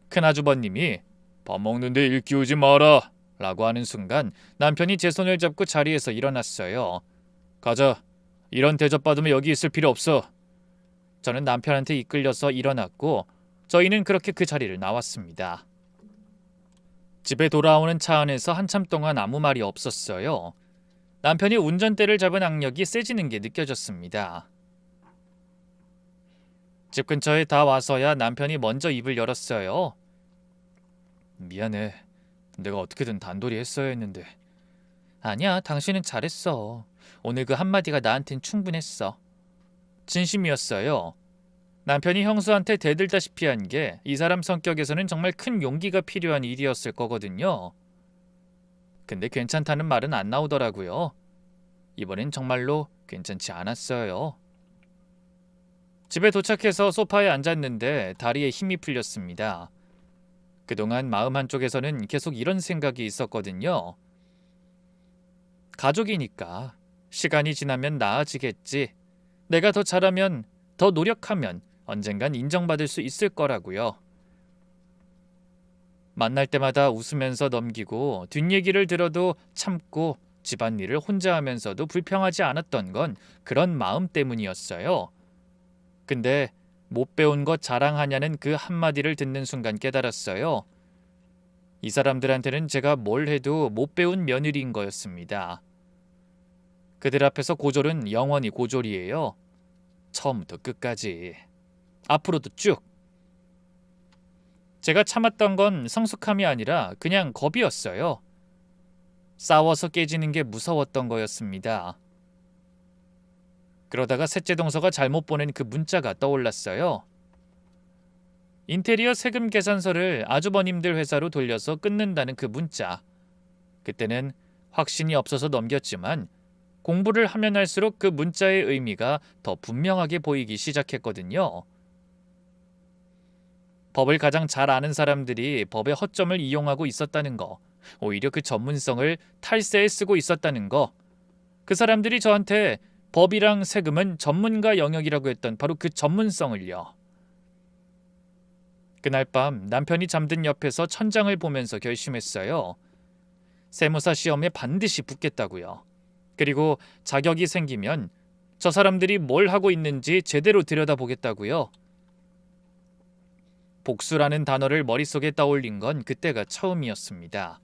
큰아주버님이 밥 먹는데 일 끼우지 마라 라고 하는 순간 남편이 제 손을 잡고 자리에서 일어났어요. 가자. 이런 대접 받으면 여기 있을 필요 없어. 저는 남편한테 이끌려서 일어났고 저희는 그렇게 그 자리를 나왔습니다. 집에 돌아오는 차 안에서 한참 동안 아무 말이 없었어요. 남편이 운전대를 잡은 악력이 세지는 게 느껴졌습니다. 집 근처에 다 와서야 남편이 먼저 입을 열었어요. 미안해. 내가 어떻게든 단돌이 했어야 했는데. 아니야, 당신은 잘했어. 오늘 그 한마디가 나한텐 충분했어. 진심이었어요. 남편이 형수한테 대들다시피 한 게 이 사람 성격에서는 정말 큰 용기가 필요한 일이었을 거거든요. 근데 괜찮다는 말은 안 나오더라고요. 이번엔 정말로 괜찮지 않았어요. 집에 도착해서 소파에 앉았는데 다리에 힘이 풀렸습니다. 그동안 마음 한쪽에서는 계속 이런 생각이 있었거든요. 가족이니까 시간이 지나면 나아지겠지. 내가 더 잘하면, 더 노력하면 언젠간 인정받을 수 있을 거라고요. 만날 때마다 웃으면서 넘기고 뒷얘기를 들어도 참고 집안일을 혼자 하면서도 불평하지 않았던 건 그런 마음 때문이었어요. 근데 못 배운 것 자랑하냐는 그 한마디를 듣는 순간 깨달았어요. 이 사람들한테는 제가 뭘 해도 못 배운 며느리인 거였습니다. 그들 앞에서 고졸은 영원히 고졸이에요. 처음부터 끝까지. 앞으로도 쭉. 제가 참았던 건 성숙함이 아니라 그냥 겁이었어요. 싸워서 깨지는 게 무서웠던 거였습니다. 그러다가 셋째 동서가 잘못 보낸 그 문자가 떠올랐어요. 인테리어 세금 계산서를 아주버님들 회사로 돌려서 끊는다는 그 문자. 그때는 확신이 없어서 넘겼지만 공부를 하면 할수록 그 문자의 의미가 더 분명하게 보이기 시작했거든요. 법을 가장 잘 아는 사람들이 법의 허점을 이용하고 있었다는 거, 오히려 그 전문성을 탈세에 쓰고 있었다는 거, 그 사람들이 저한테 법이랑 세금은 전문가 영역이라고 했던 바로 그 전문성을요. 그날 밤 남편이 잠든 옆에서 천장을 보면서 결심했어요. 세무사 시험에 반드시 붙겠다고요. 그리고 자격이 생기면 저 사람들이 뭘 하고 있는지 제대로 들여다보겠다고요. 복수라는 단어를 머릿속에 떠올린 건 그때가 처음이었습니다.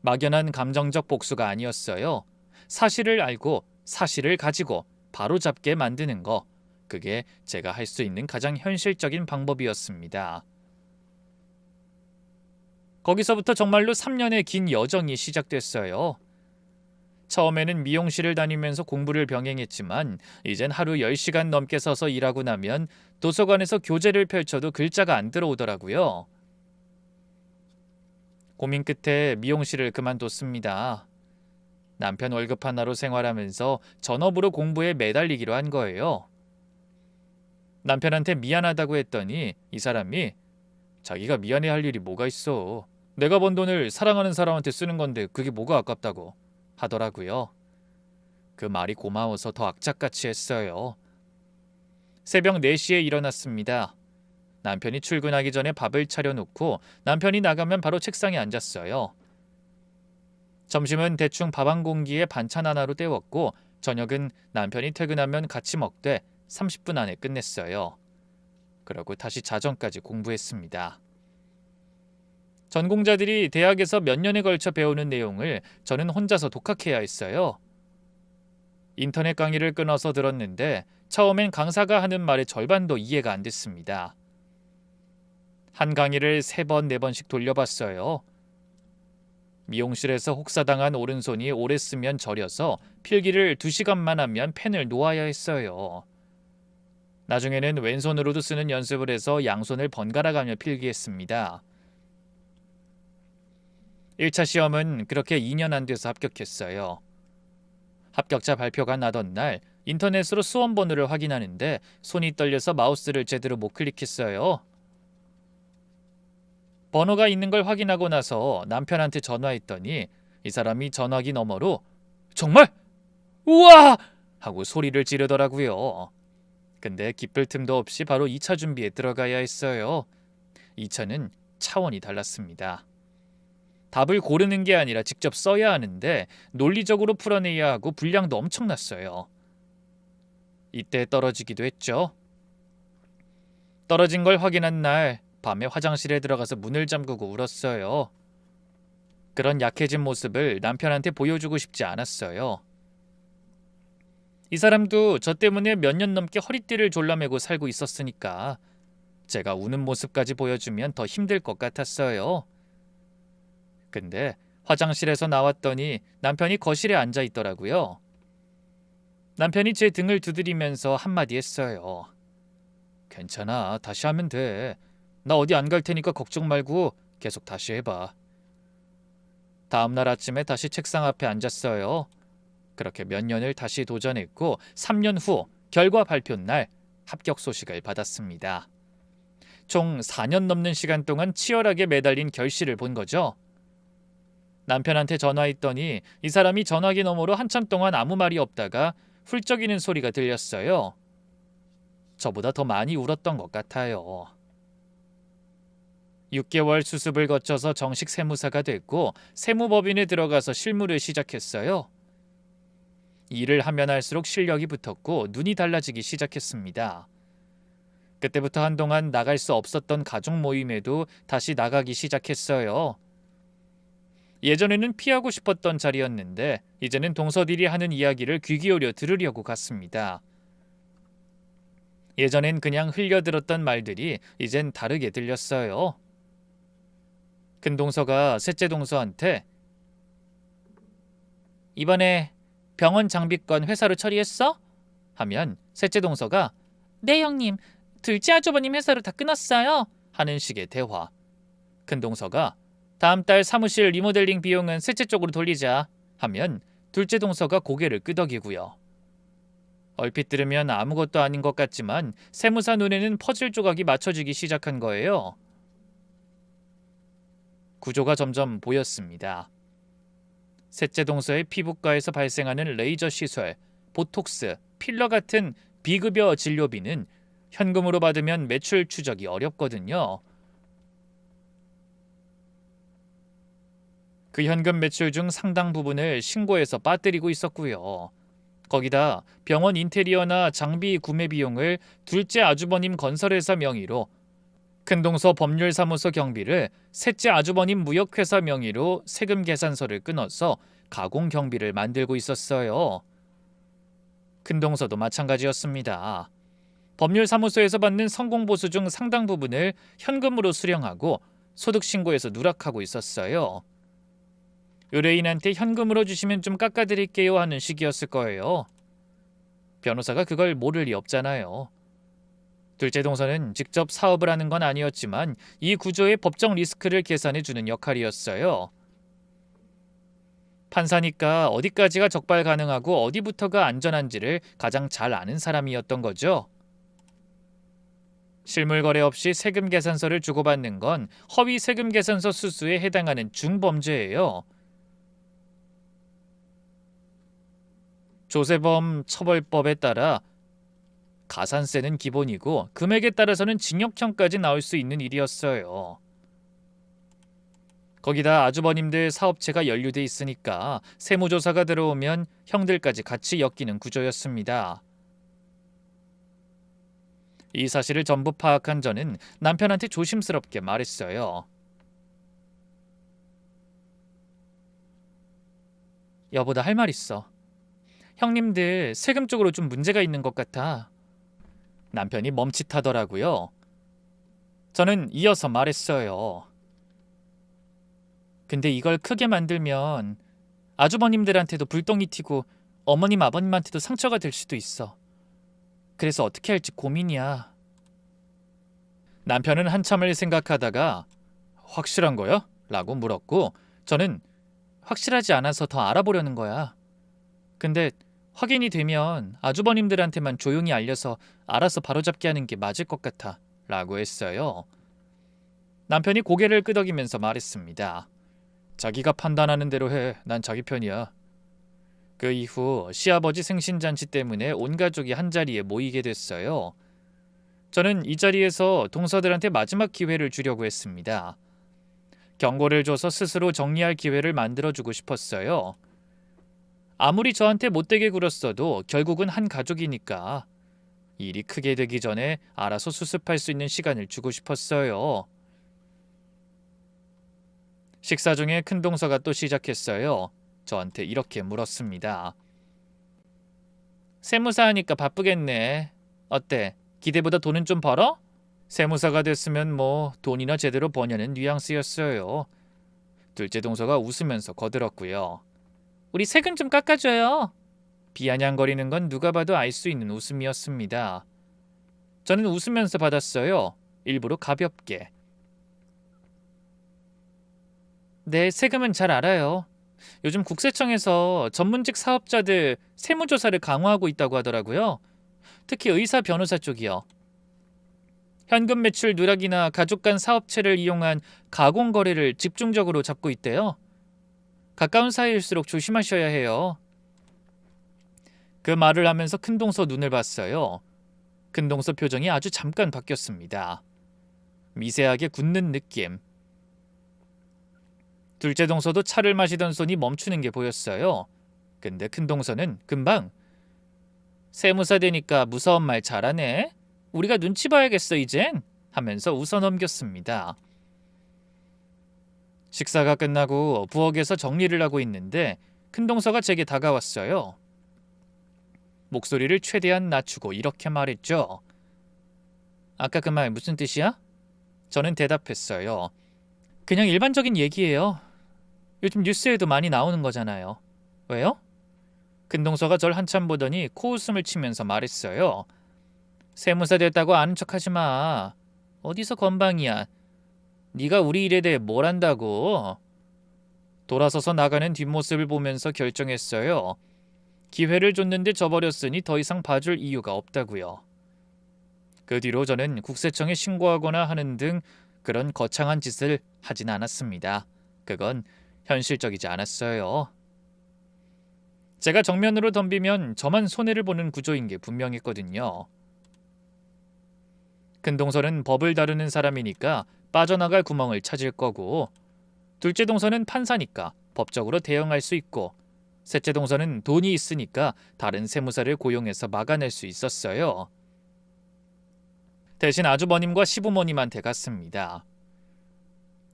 막연한 감정적 복수가 아니었어요. 사실을 알고 사실을 가지고 바로잡게 만드는 거. 그게 제가 할 수 있는 가장 현실적인 방법이었습니다. 거기서부터 정말로 3년의 긴 여정이 시작됐어요. 처음에는 미용실을 다니면서 공부를 병행했지만 이젠 하루 10시간 넘게 서서 일하고 나면 도서관에서 교재를 펼쳐도 글자가 안 들어오더라고요. 고민 끝에 미용실을 그만뒀습니다. 남편 월급 하나로 생활하면서 전업으로 공부에 매달리기로 한 거예요. 남편한테 미안하다고 했더니 이 사람이 자기가 미안해할 일이 뭐가 있어. 내가 번 돈을 사랑하는 사람한테 쓰는 건데 그게 뭐가 아깝다고 하더라고요. 그 말이 고마워서 더 악착같이 했어요. 새벽 4시에 일어났습니다. 남편이 출근하기 전에 밥을 차려놓고 남편이 나가면 바로 책상에 앉았어요. 점심은 대충 밥 한 공기에 반찬 하나로 때웠고 저녁은 남편이 퇴근하면 같이 먹되 30분 안에 끝냈어요. 그러고 다시 자정까지 공부했습니다. 전공자들이 대학에서 몇 년에 걸쳐 배우는 내용을 저는 혼자서 독학해야 했어요. 인터넷 강의를 끊어서 들었는데 처음엔 강사가 하는 말의 절반도 이해가 안 됐습니다. 한 강의를 3번, 4번씩 돌려봤어요. 미용실에서 혹사당한 오른손이 오래 쓰면 저려서 필기를 2시간만 하면 펜을 놓아야 했어요. 나중에는 왼손으로도 쓰는 연습을 해서 양손을 번갈아가며 필기했습니다. 1차 시험은 그렇게 2년 안 돼서 합격했어요. 합격자 발표가 나던 날 인터넷으로 수험 번호를 확인하는데 손이 떨려서 마우스를 제대로 못 클릭했어요. 번호가 있는 걸 확인하고 나서 남편한테 전화했더니 이 사람이 전화기 너머로 정말? 우와! 하고 소리를 지르더라고요. 근데 기쁠 틈도 없이 바로 2차 준비에 들어가야 했어요. 2차는 차원이 달랐습니다. 답을 고르는 게 아니라 직접 써야 하는데 논리적으로 풀어내야 하고 분량도 엄청났어요. 이때 떨어지기도 했죠. 떨어진 걸 확인한 날 밤에 화장실에 들어가서 문을 잠그고 울었어요. 그런 약해진 모습을 남편한테 보여주고 싶지 않았어요. 이 사람도 저 때문에 몇 년 넘게 허리띠를 졸라매고 살고 있었으니까 제가 우는 모습까지 보여주면 더 힘들 것 같았어요. 근데 화장실에서 나왔더니 남편이 거실에 앉아 있더라고요. 남편이 제 등을 두드리면서 한마디 했어요. 괜찮아, 다시 하면 돼. 나 어디 안 갈 테니까 걱정 말고 계속 다시 해봐. 다음날 아침에 다시 책상 앞에 앉았어요. 그렇게 몇 년을 다시 도전했고 3년 후 결과 발표 날 합격 소식을 받았습니다. 총 4년 넘는 시간 동안 치열하게 매달린 결실을 본 거죠. 남편한테 전화했더니 이 사람이 전화기 너머로 한참 동안 아무 말이 없다가 훌쩍이는 소리가 들렸어요. 저보다 더 많이 울었던 것 같아요. 6개월 수습을 거쳐서 정식 세무사가 됐고 세무법인에 들어가서 실무를 시작했어요. 일을 하면 할수록 실력이 붙었고 눈이 달라지기 시작했습니다. 그때부터 한동안 나갈 수 없었던 가족 모임에도 다시 나가기 시작했어요. 예전에는 피하고 싶었던 자리였는데 이제는 동서들이 하는 이야기를 귀 기울여 들으려고 갔습니다. 예전엔 그냥 흘려들었던 말들이 이젠 다르게 들렸어요. 큰 동서가 셋째 동서한테 이번에 병원 장비권 회사로 처리했어? 하면 셋째 동서가 네 형님, 둘째 아주버님 회사로 다 끊었어요. 하는 식의 대화. 큰 동서가 다음 달 사무실 리모델링 비용은 셋째 쪽으로 돌리자 하면 둘째 동서가 고개를 끄덕이고요. 얼핏 들으면 아무것도 아닌 것 같지만 세무사 눈에는 퍼즐 조각이 맞춰지기 시작한 거예요. 구조가 점점 보였습니다. 셋째 동서의 피부과에서 발생하는 레이저 시술, 보톡스, 필러 같은 비급여 진료비는 현금으로 받으면 매출 추적이 어렵거든요. 그 현금 매출 중 상당 부분을 신고해서 빠뜨리고 있었고요. 거기다 병원 인테리어나 장비 구매 비용을 둘째 아주버님 건설회사 명의로, 큰동서 법률사무소 경비를 셋째 아주버님 무역회사 명의로 세금 계산서를 끊어서 가공 경비를 만들고 있었어요. 큰동서도 마찬가지였습니다. 법률사무소에서 받는 성공보수 중 상당 부분을 현금으로 수령하고 소득신고에서 누락하고 있었어요. 의뢰인한테 현금으로 주시면 좀 깎아드릴게요 하는 식이었을 거예요. 변호사가 그걸 모를 리 없잖아요. 둘째 동서는 직접 사업을 하는 건 아니었지만 이 구조의 법적 리스크를 계산해주는 역할이었어요. 판사니까 어디까지가 적발 가능하고 어디부터가 안전한지를 가장 잘 아는 사람이었던 거죠. 실물 거래 없이 세금 계산서를 주고받는 건 허위 세금 계산서 수수에 해당하는 중범죄예요. 조세범 처벌법에 따라 가산세는 기본이고 금액에 따라서는 징역형까지 나올 수 있는 일이었어요. 거기다 아주버님들 사업체가 연루돼 있으니까 세무조사가 들어오면 형들까지 같이 엮이는 구조였습니다. 이 사실을 전부 파악한 저는 남편한테 조심스럽게 말했어요. 여보, 나 할 말 있어. 형님들 세금 쪽으로 좀 문제가 있는 것 같아. 남편이 멈칫하더라고요. 저는 이어서 말했어요. 근데 이걸 크게 만들면 아주버님들한테도 불똥이 튀고 어머님 아버님한테도 상처가 될 수도 있어. 그래서 어떻게 할지 고민이야. 남편은 한참을 생각하다가 확실한 거야? 라고 물었고 저는 확실하지 않아서 더 알아보려는 거야. 근데 확인이 되면 아주버님들한테만 조용히 알려서 알아서 바로잡게 하는 게 맞을 것 같아 라고 했어요. 남편이 고개를 끄덕이면서 말했습니다. 자기가 판단하는 대로 해. 난 자기 편이야. 그 이후 시아버지 생신잔치 때문에 온 가족이 한자리에 모이게 됐어요. 저는 이 자리에서 동서들한테 마지막 기회를 주려고 했습니다. 경고를 줘서 스스로 정리할 기회를 만들어주고 싶었어요. 아무리 저한테 못되게 굴었어도 결국은 한 가족이니까 일이 크게 되기 전에 알아서 수습할 수 있는 시간을 주고 싶었어요. 식사 중에 큰동서가 또 시작했어요. 저한테 이렇게 물었습니다. 세무사 하니까 바쁘겠네. 어때? 기대보다 돈은 좀 벌어? 세무사가 됐으면 뭐 돈이나 제대로 버냐는 뉘앙스였어요. 둘째 동서가 웃으면서 거들었고요. 우리 세금 좀 깎아줘요. 비아냥거리는 건 누가 봐도 알 수 있는 웃음이었습니다. 저는 웃으면서 받았어요. 일부러 가볍게. 네, 세금은 잘 알아요. 요즘 국세청에서 전문직 사업자들 세무조사를 강화하고 있다고 하더라고요. 특히 의사 변호사 쪽이요. 현금 매출 누락이나 가족 간 사업체를 이용한 가공 거래를 집중적으로 잡고 있대요. 가까운 사이일수록 조심하셔야 해요. 그 말을 하면서 큰동서 눈을 봤어요. 큰동서 표정이 아주 잠깐 바뀌었습니다. 미세하게 굳는 느낌. 둘째 동서도 차를 마시던 손이 멈추는 게 보였어요. 근데 큰동서는 금방 세무사 되니까 무서운 말 잘하네. 우리가 눈치 봐야겠어 이젠 하면서 웃어 넘겼습니다. 식사가 끝나고 부엌에서 정리를 하고 있는데 큰동서가 제게 다가왔어요. 목소리를 최대한 낮추고 이렇게 말했죠. 아까 그 말 무슨 뜻이야? 저는 대답했어요. 그냥 일반적인 얘기예요. 요즘 뉴스에도 많이 나오는 거잖아요. 왜요? 근동서가 절 한참 보더니 코웃음을 치면서 말했어요. 세무사 됐다고 아는 척하지 마. 어디서 건방이야. 네가 우리 일에 대해 뭘 안다고. 돌아서서 나가는 뒷모습을 보면서 결정했어요. 기회를 줬는데 져버렸으니 더 이상 봐줄 이유가 없다고요. 그 뒤로 저는 국세청에 신고하거나 하는 등 그런 거창한 짓을 하진 않았습니다. 그건 현실적이지 않았어요. 제가 정면으로 덤비면 저만 손해를 보는 구조인 게 분명했거든요. 큰 동서는 법을 다루는 사람이니까 빠져나갈 구멍을 찾을 거고, 둘째 동서는 판사니까 법적으로 대응할 수 있고, 셋째 동서는 돈이 있으니까 다른 세무사를 고용해서 막아낼 수 있었어요. 대신 아주버님과 시부모님한테 갔습니다.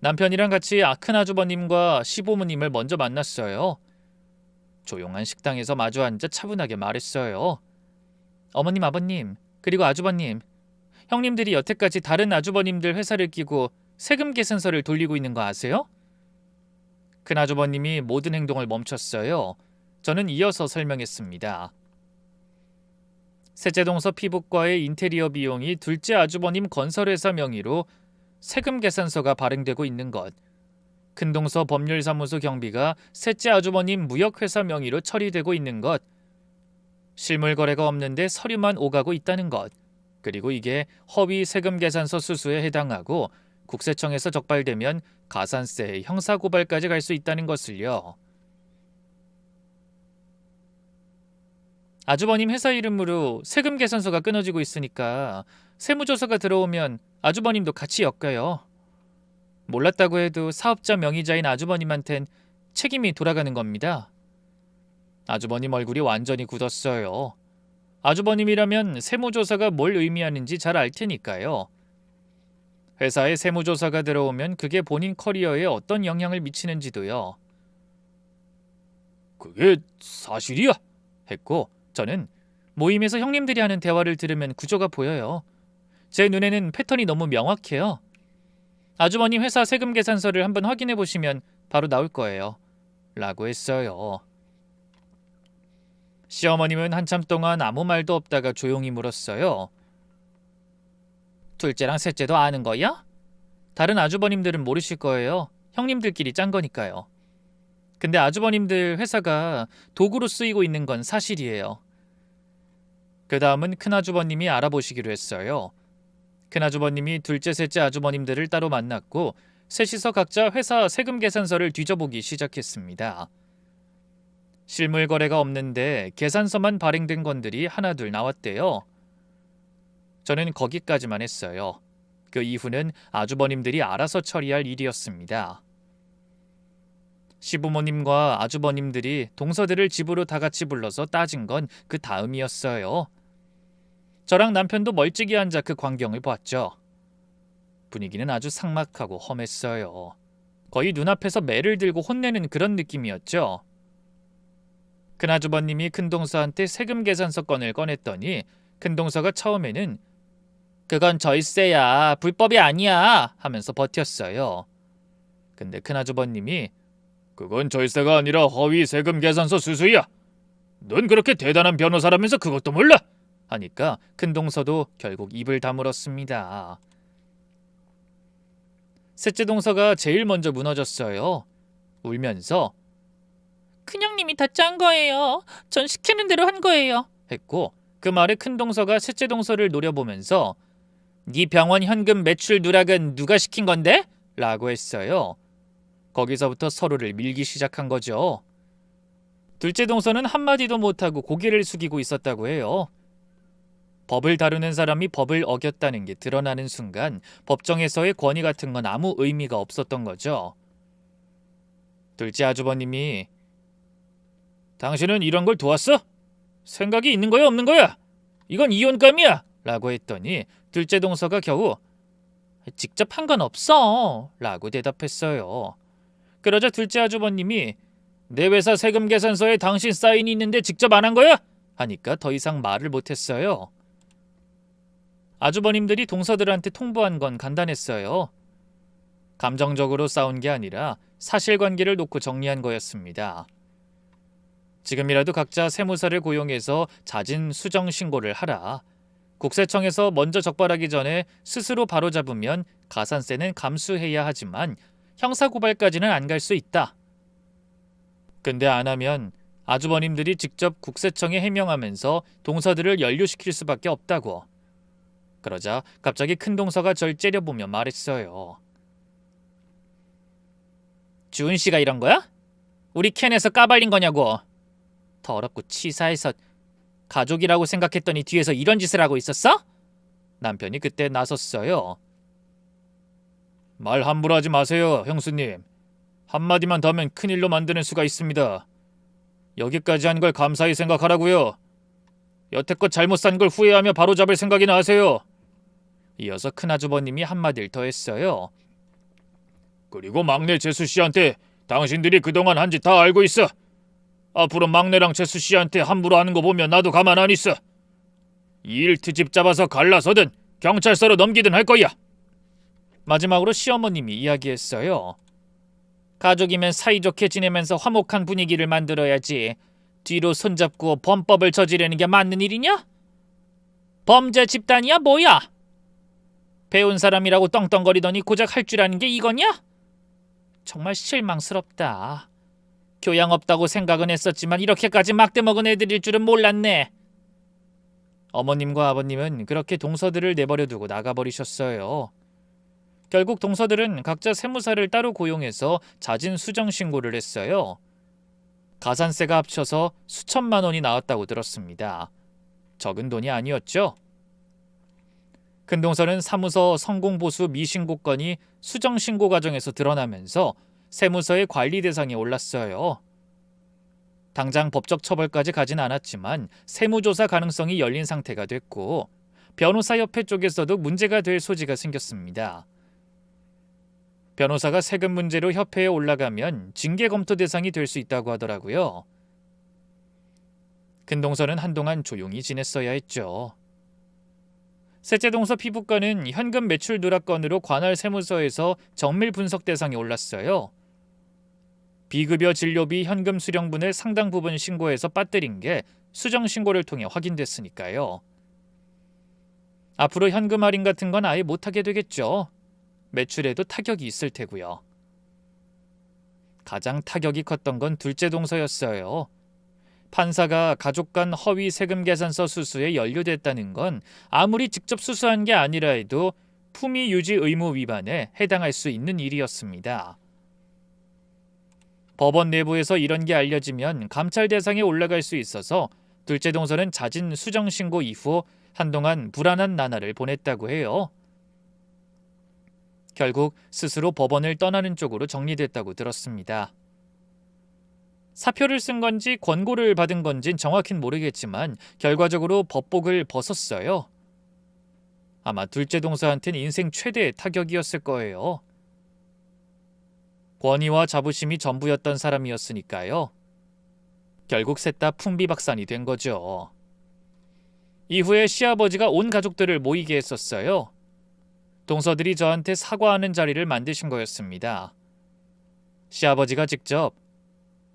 남편이랑 같이 큰 아주버님과 시부모님을 먼저 만났어요. 조용한 식당에서 마주 앉아 차분하게 말했어요. 어머님, 아버님, 그리고 아주버님, 형님들이 여태까지 다른 아주버님들 회사를 끼고 세금 계산서를 돌리고 있는 거 아세요? 큰 아주버님이 모든 행동을 멈췄어요. 저는 이어서 설명했습니다. 셋째 동서 피부과의 인테리어 비용이 둘째 아주버님 건설회사 명의로 세금 계산서가 발행되고 있는 것, 큰 동서 법률사무소 경비가 셋째 아주버님 무역회사 명의로 처리되고 있는 것, 실물 거래가 없는데 서류만 오가고 있다는 것, 그리고 이게 허위 세금 계산서 수수에 해당하고 국세청에서 적발되면 가산세 형사고발까지 갈 수 있다는 것을요. 아주버님 회사 이름으로 세금 계산서가 끊어지고 있으니까 세무조사가 들어오면 아주버님도 같이 엮여요. 몰랐다고 해도 사업자 명의자인 아주버님한텐 책임이 돌아가는 겁니다. 아주버님 얼굴이 완전히 굳었어요. 아주버님이라면 세무조사가 뭘 의미하는지 잘 알 테니까요. 회사에 세무조사가 들어오면 그게 본인 커리어에 어떤 영향을 미치는지도요. 그게 사실이야? 했고 저는 모임에서 형님들이 하는 대화를 들으면 구조가 보여요. 제 눈에는 패턴이 너무 명확해요. 아주버님 회사 세금 계산서를 한번 확인해 보시면 바로 나올 거예요. 라고 했어요. 시어머님은 한참 동안 아무 말도 없다가 조용히 물었어요. 둘째랑 셋째도 아는 거야? 다른 아주버님들은 모르실 거예요. 형님들끼리 짠 거니까요. 근데 아주버님들 회사가 도구로 쓰이고 있는 건 사실이에요. 그 다음은 큰아주버님이 알아보시기로 했어요. 큰아주버님이 둘째, 셋째 아주버님들을 따로 만났고 셋이서 각자 회사 세금 계산서를 뒤져보기 시작했습니다. 실물 거래가 없는데 계산서만 발행된 건들이 하나둘 나왔대요. 저는 거기까지만 했어요. 그 이후는 아주버님들이 알아서 처리할 일이었습니다. 시부모님과 아주버님들이 동서들을 집으로 다 같이 불러서 따진 건 그 다음이었어요. 저랑 남편도 멀찍이 앉아 그 광경을 봤죠. 분위기는 아주 삭막하고 험했어요. 거의 눈앞에서 매를 들고 혼내는 그런 느낌이었죠. 큰아주버님이 큰동서한테 세금 계산서 건을 꺼냈더니 큰동서가 처음에는 그건 절세야, 불법이 아니야 하면서 버텼어요. 근데 큰아주버님이 그건 절세가 아니라 허위 세금 계산서 수수야. 넌 그렇게 대단한 변호사라면서 그것도 몰라? 하니까 큰동서도 결국 입을 다물었습니다. 셋째 동서가 제일 먼저 무너졌어요. 울면서 큰형님이 다 짠 거예요. 전 시키는 대로 한 거예요. 했고 그 말에 큰동서가 셋째 동서를 노려보면서 네 병원 현금 매출 누락은 누가 시킨 건데? 라고 했어요. 거기서부터 서로를 밀기 시작한 거죠. 둘째 동서는 한마디도 못하고 고개를 숙이고 있었다고 해요. 법을 다루는 사람이 법을 어겼다는 게 드러나는 순간 법정에서의 권위 같은 건 아무 의미가 없었던 거죠. 둘째 아주버님이 당신은 이런 걸 도왔어? 생각이 있는 거야 없는 거야? 이건 이혼감이야! 라고 했더니 둘째 동서가 겨우 직접 한 건 없어! 라고 대답했어요. 그러자 둘째 아주버님이 내 회사 세금 계산서에 당신 사인이 있는데 직접 안 한 거야? 하니까 더 이상 말을 못했어요. 아주버님들이 동서들한테 통보한 건 간단했어요. 감정적으로 싸운 게 아니라 사실관계를 놓고 정리한 거였습니다. 지금이라도 각자 세무사를 고용해서 자진 수정 신고를 하라. 국세청에서 먼저 적발하기 전에 스스로 바로잡으면 가산세는 감수해야 하지만 형사고발까지는 안 갈 수 있다. 근데 안 하면 아주버님들이 직접 국세청에 해명하면서 동서들을 연루시킬 수밖에 없다고. 그러자 갑자기 큰 동서가 절 째려보며 말했어요. 주은 씨가 이런 거야? 우리 캔에서 까발린 거냐고. 더럽고 치사해서 가족이라고 생각했더니 뒤에서 이런 짓을 하고 있었어? 남편이 그때 나섰어요. 말 함부로 하지 마세요, 형수님. 한마디만 더 하면 큰일로 만드는 수가 있습니다. 여기까지 한 걸 감사히 생각하라고요. 여태껏 잘못 산 걸 후회하며 바로잡을 생각이나 하세요. 이어서 큰아주버님이 한마디를 더 했어요. 그리고 막내 재수 씨한테 당신들이 그동안 한 짓 다 알고 있어. 앞으로 막내랑 재수 씨한테 함부로 하는 거 보면 나도 가만 안 있어. 이 일 트집 잡아서 갈라서든 경찰서로 넘기든 할 거야. 마지막으로 시어머님이 이야기했어요. 가족이면 사이좋게 지내면서 화목한 분위기를 만들어야지. 뒤로 손잡고 범법을 저지르는 게 맞는 일이냐? 범죄 집단이야 뭐야? 배운 사람이라고 떵떵거리더니 고작 할 줄 아는 게 이거냐? 정말 실망스럽다. 교양 없다고 생각은 했었지만 이렇게까지 막대먹은 애들일 줄은 몰랐네. 어머님과 아버님은 그렇게 동서들을 내버려두고 나가버리셨어요. 결국 동서들은 각자 세무사를 따로 고용해서 자진 수정 신고를 했어요. 가산세가 합쳐서 수천만 원이 나왔다고 들었습니다. 적은 돈이 아니었죠. 큰동서는 사무소 성공보수 미신고 건이 수정신고 과정에서 드러나면서 세무서의 관리 대상에 올랐어요. 당장 법적 처벌까지 가진 않았지만 세무조사 가능성이 열린 상태가 됐고 변호사협회 쪽에서도 문제가 될 소지가 생겼습니다. 변호사가 세금 문제로 협회에 올라가면 징계 검토 대상이 될 수 있다고 하더라고요. 큰동서는 한동안 조용히 지냈어야 했죠. 셋째 동서 피부과는 현금 매출 누락 건으로 관할 세무서에서 정밀 분석 대상에 올랐어요. 비급여 진료비 현금 수령분을 상당 부분 신고해서 빠뜨린 게 수정 신고를 통해 확인됐으니까요. 앞으로 현금 할인 같은 건 아예 못하게 되겠죠. 매출에도 타격이 있을 테고요. 가장 타격이 컸던 건 둘째 동서였어요. 판사가 가족 간 허위 세금 계산서 수수에 연루됐다는 건 아무리 직접 수수한 게 아니라 해도 품위 유지 의무 위반에 해당할 수 있는 일이었습니다. 법원 내부에서 이런 게 알려지면 감찰 대상에 올라갈 수 있어서 둘째 동서는 자진 수정 신고 이후 한동안 불안한 나날을 보냈다고 해요. 결국 스스로 법원을 떠나는 쪽으로 정리됐다고 들었습니다. 사표를 쓴 건지 권고를 받은 건진 정확히는 모르겠지만 결과적으로 법복을 벗었어요. 아마 둘째 동서한테는 인생 최대의 타격이었을 거예요. 권위와 자부심이 전부였던 사람이었으니까요. 결국 셋 다 풍비박산이 된 거죠. 이후에 시아버지가 온 가족들을 모이게 했었어요. 동서들이 저한테 사과하는 자리를 만드신 거였습니다. 시아버지가 직접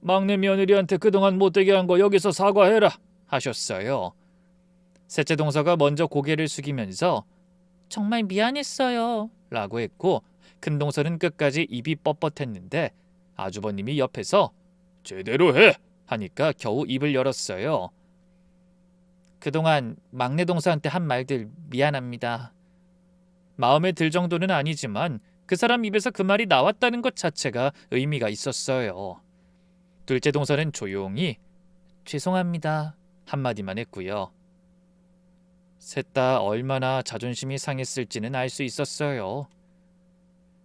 막내 며느리한테 그동안 못되게 한 거 여기서 사과해라 하셨어요. 셋째 동서가 먼저 고개를 숙이면서 정말 미안했어요 라고 했고 큰 동서는 끝까지 입이 뻣뻣했는데 아주버님이 옆에서 제대로 해 하니까 겨우 입을 열었어요. 그동안 막내 동서한테 한 말들 미안합니다. 마음에 들 정도는 아니지만 그 사람 입에서 그 말이 나왔다는 것 자체가 의미가 있었어요. 둘째 동서는 조용히 죄송합니다 한마디만 했고요. 셋 다 얼마나 자존심이 상했을지는 알 수 있었어요.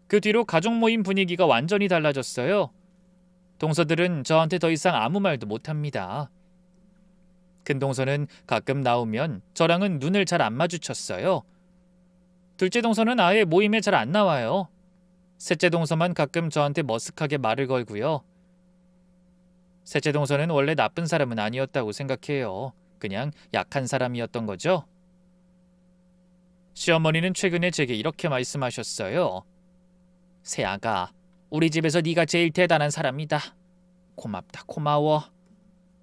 그 뒤로 가족 모임 분위기가 완전히 달라졌어요. 동서들은 저한테 더 이상 아무 말도 못합니다. 큰 동서는 가끔 나오면 저랑은 눈을 잘 안 마주쳤어요. 둘째 동서는 아예 모임에 잘 안 나와요. 셋째 동서만 가끔 저한테 머쓱하게 말을 걸고요. 셋째 동서는 원래 나쁜 사람은 아니었다고 생각해요. 그냥 약한 사람이었던 거죠. 시어머니는 최근에 제게 이렇게 말씀하셨어요. 새아가, 우리 집에서 네가 제일 대단한 사람이다. 고맙다, 고마워.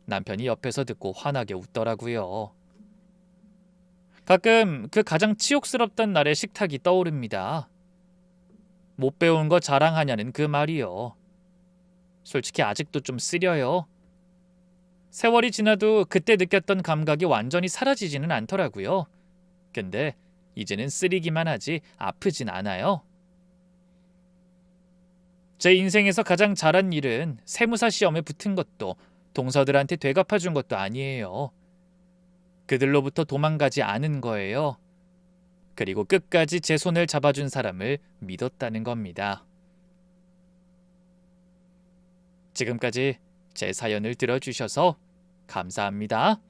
남편이 옆에서 듣고 환하게 웃더라고요. 가끔 그 가장 치욕스럽던 날의 식탁이 떠오릅니다. 못 배운 거 자랑하냐는 그 말이요. 솔직히 아직도 좀 쓰려요. 세월이 지나도 그때 느꼈던 감각이 완전히 사라지지는 않더라고요. 근데 이제는 쓰리기만 하지 아프진 않아요. 제 인생에서 가장 잘한 일은 세무사 시험에 붙은 것도 동서들한테 되갚아준 것도 아니에요. 그들로부터 도망가지 않은 거예요. 그리고 끝까지 제 손을 잡아준 사람을 믿었다는 겁니다. 지금까지 제 사연을 들어주셔서 감사합니다.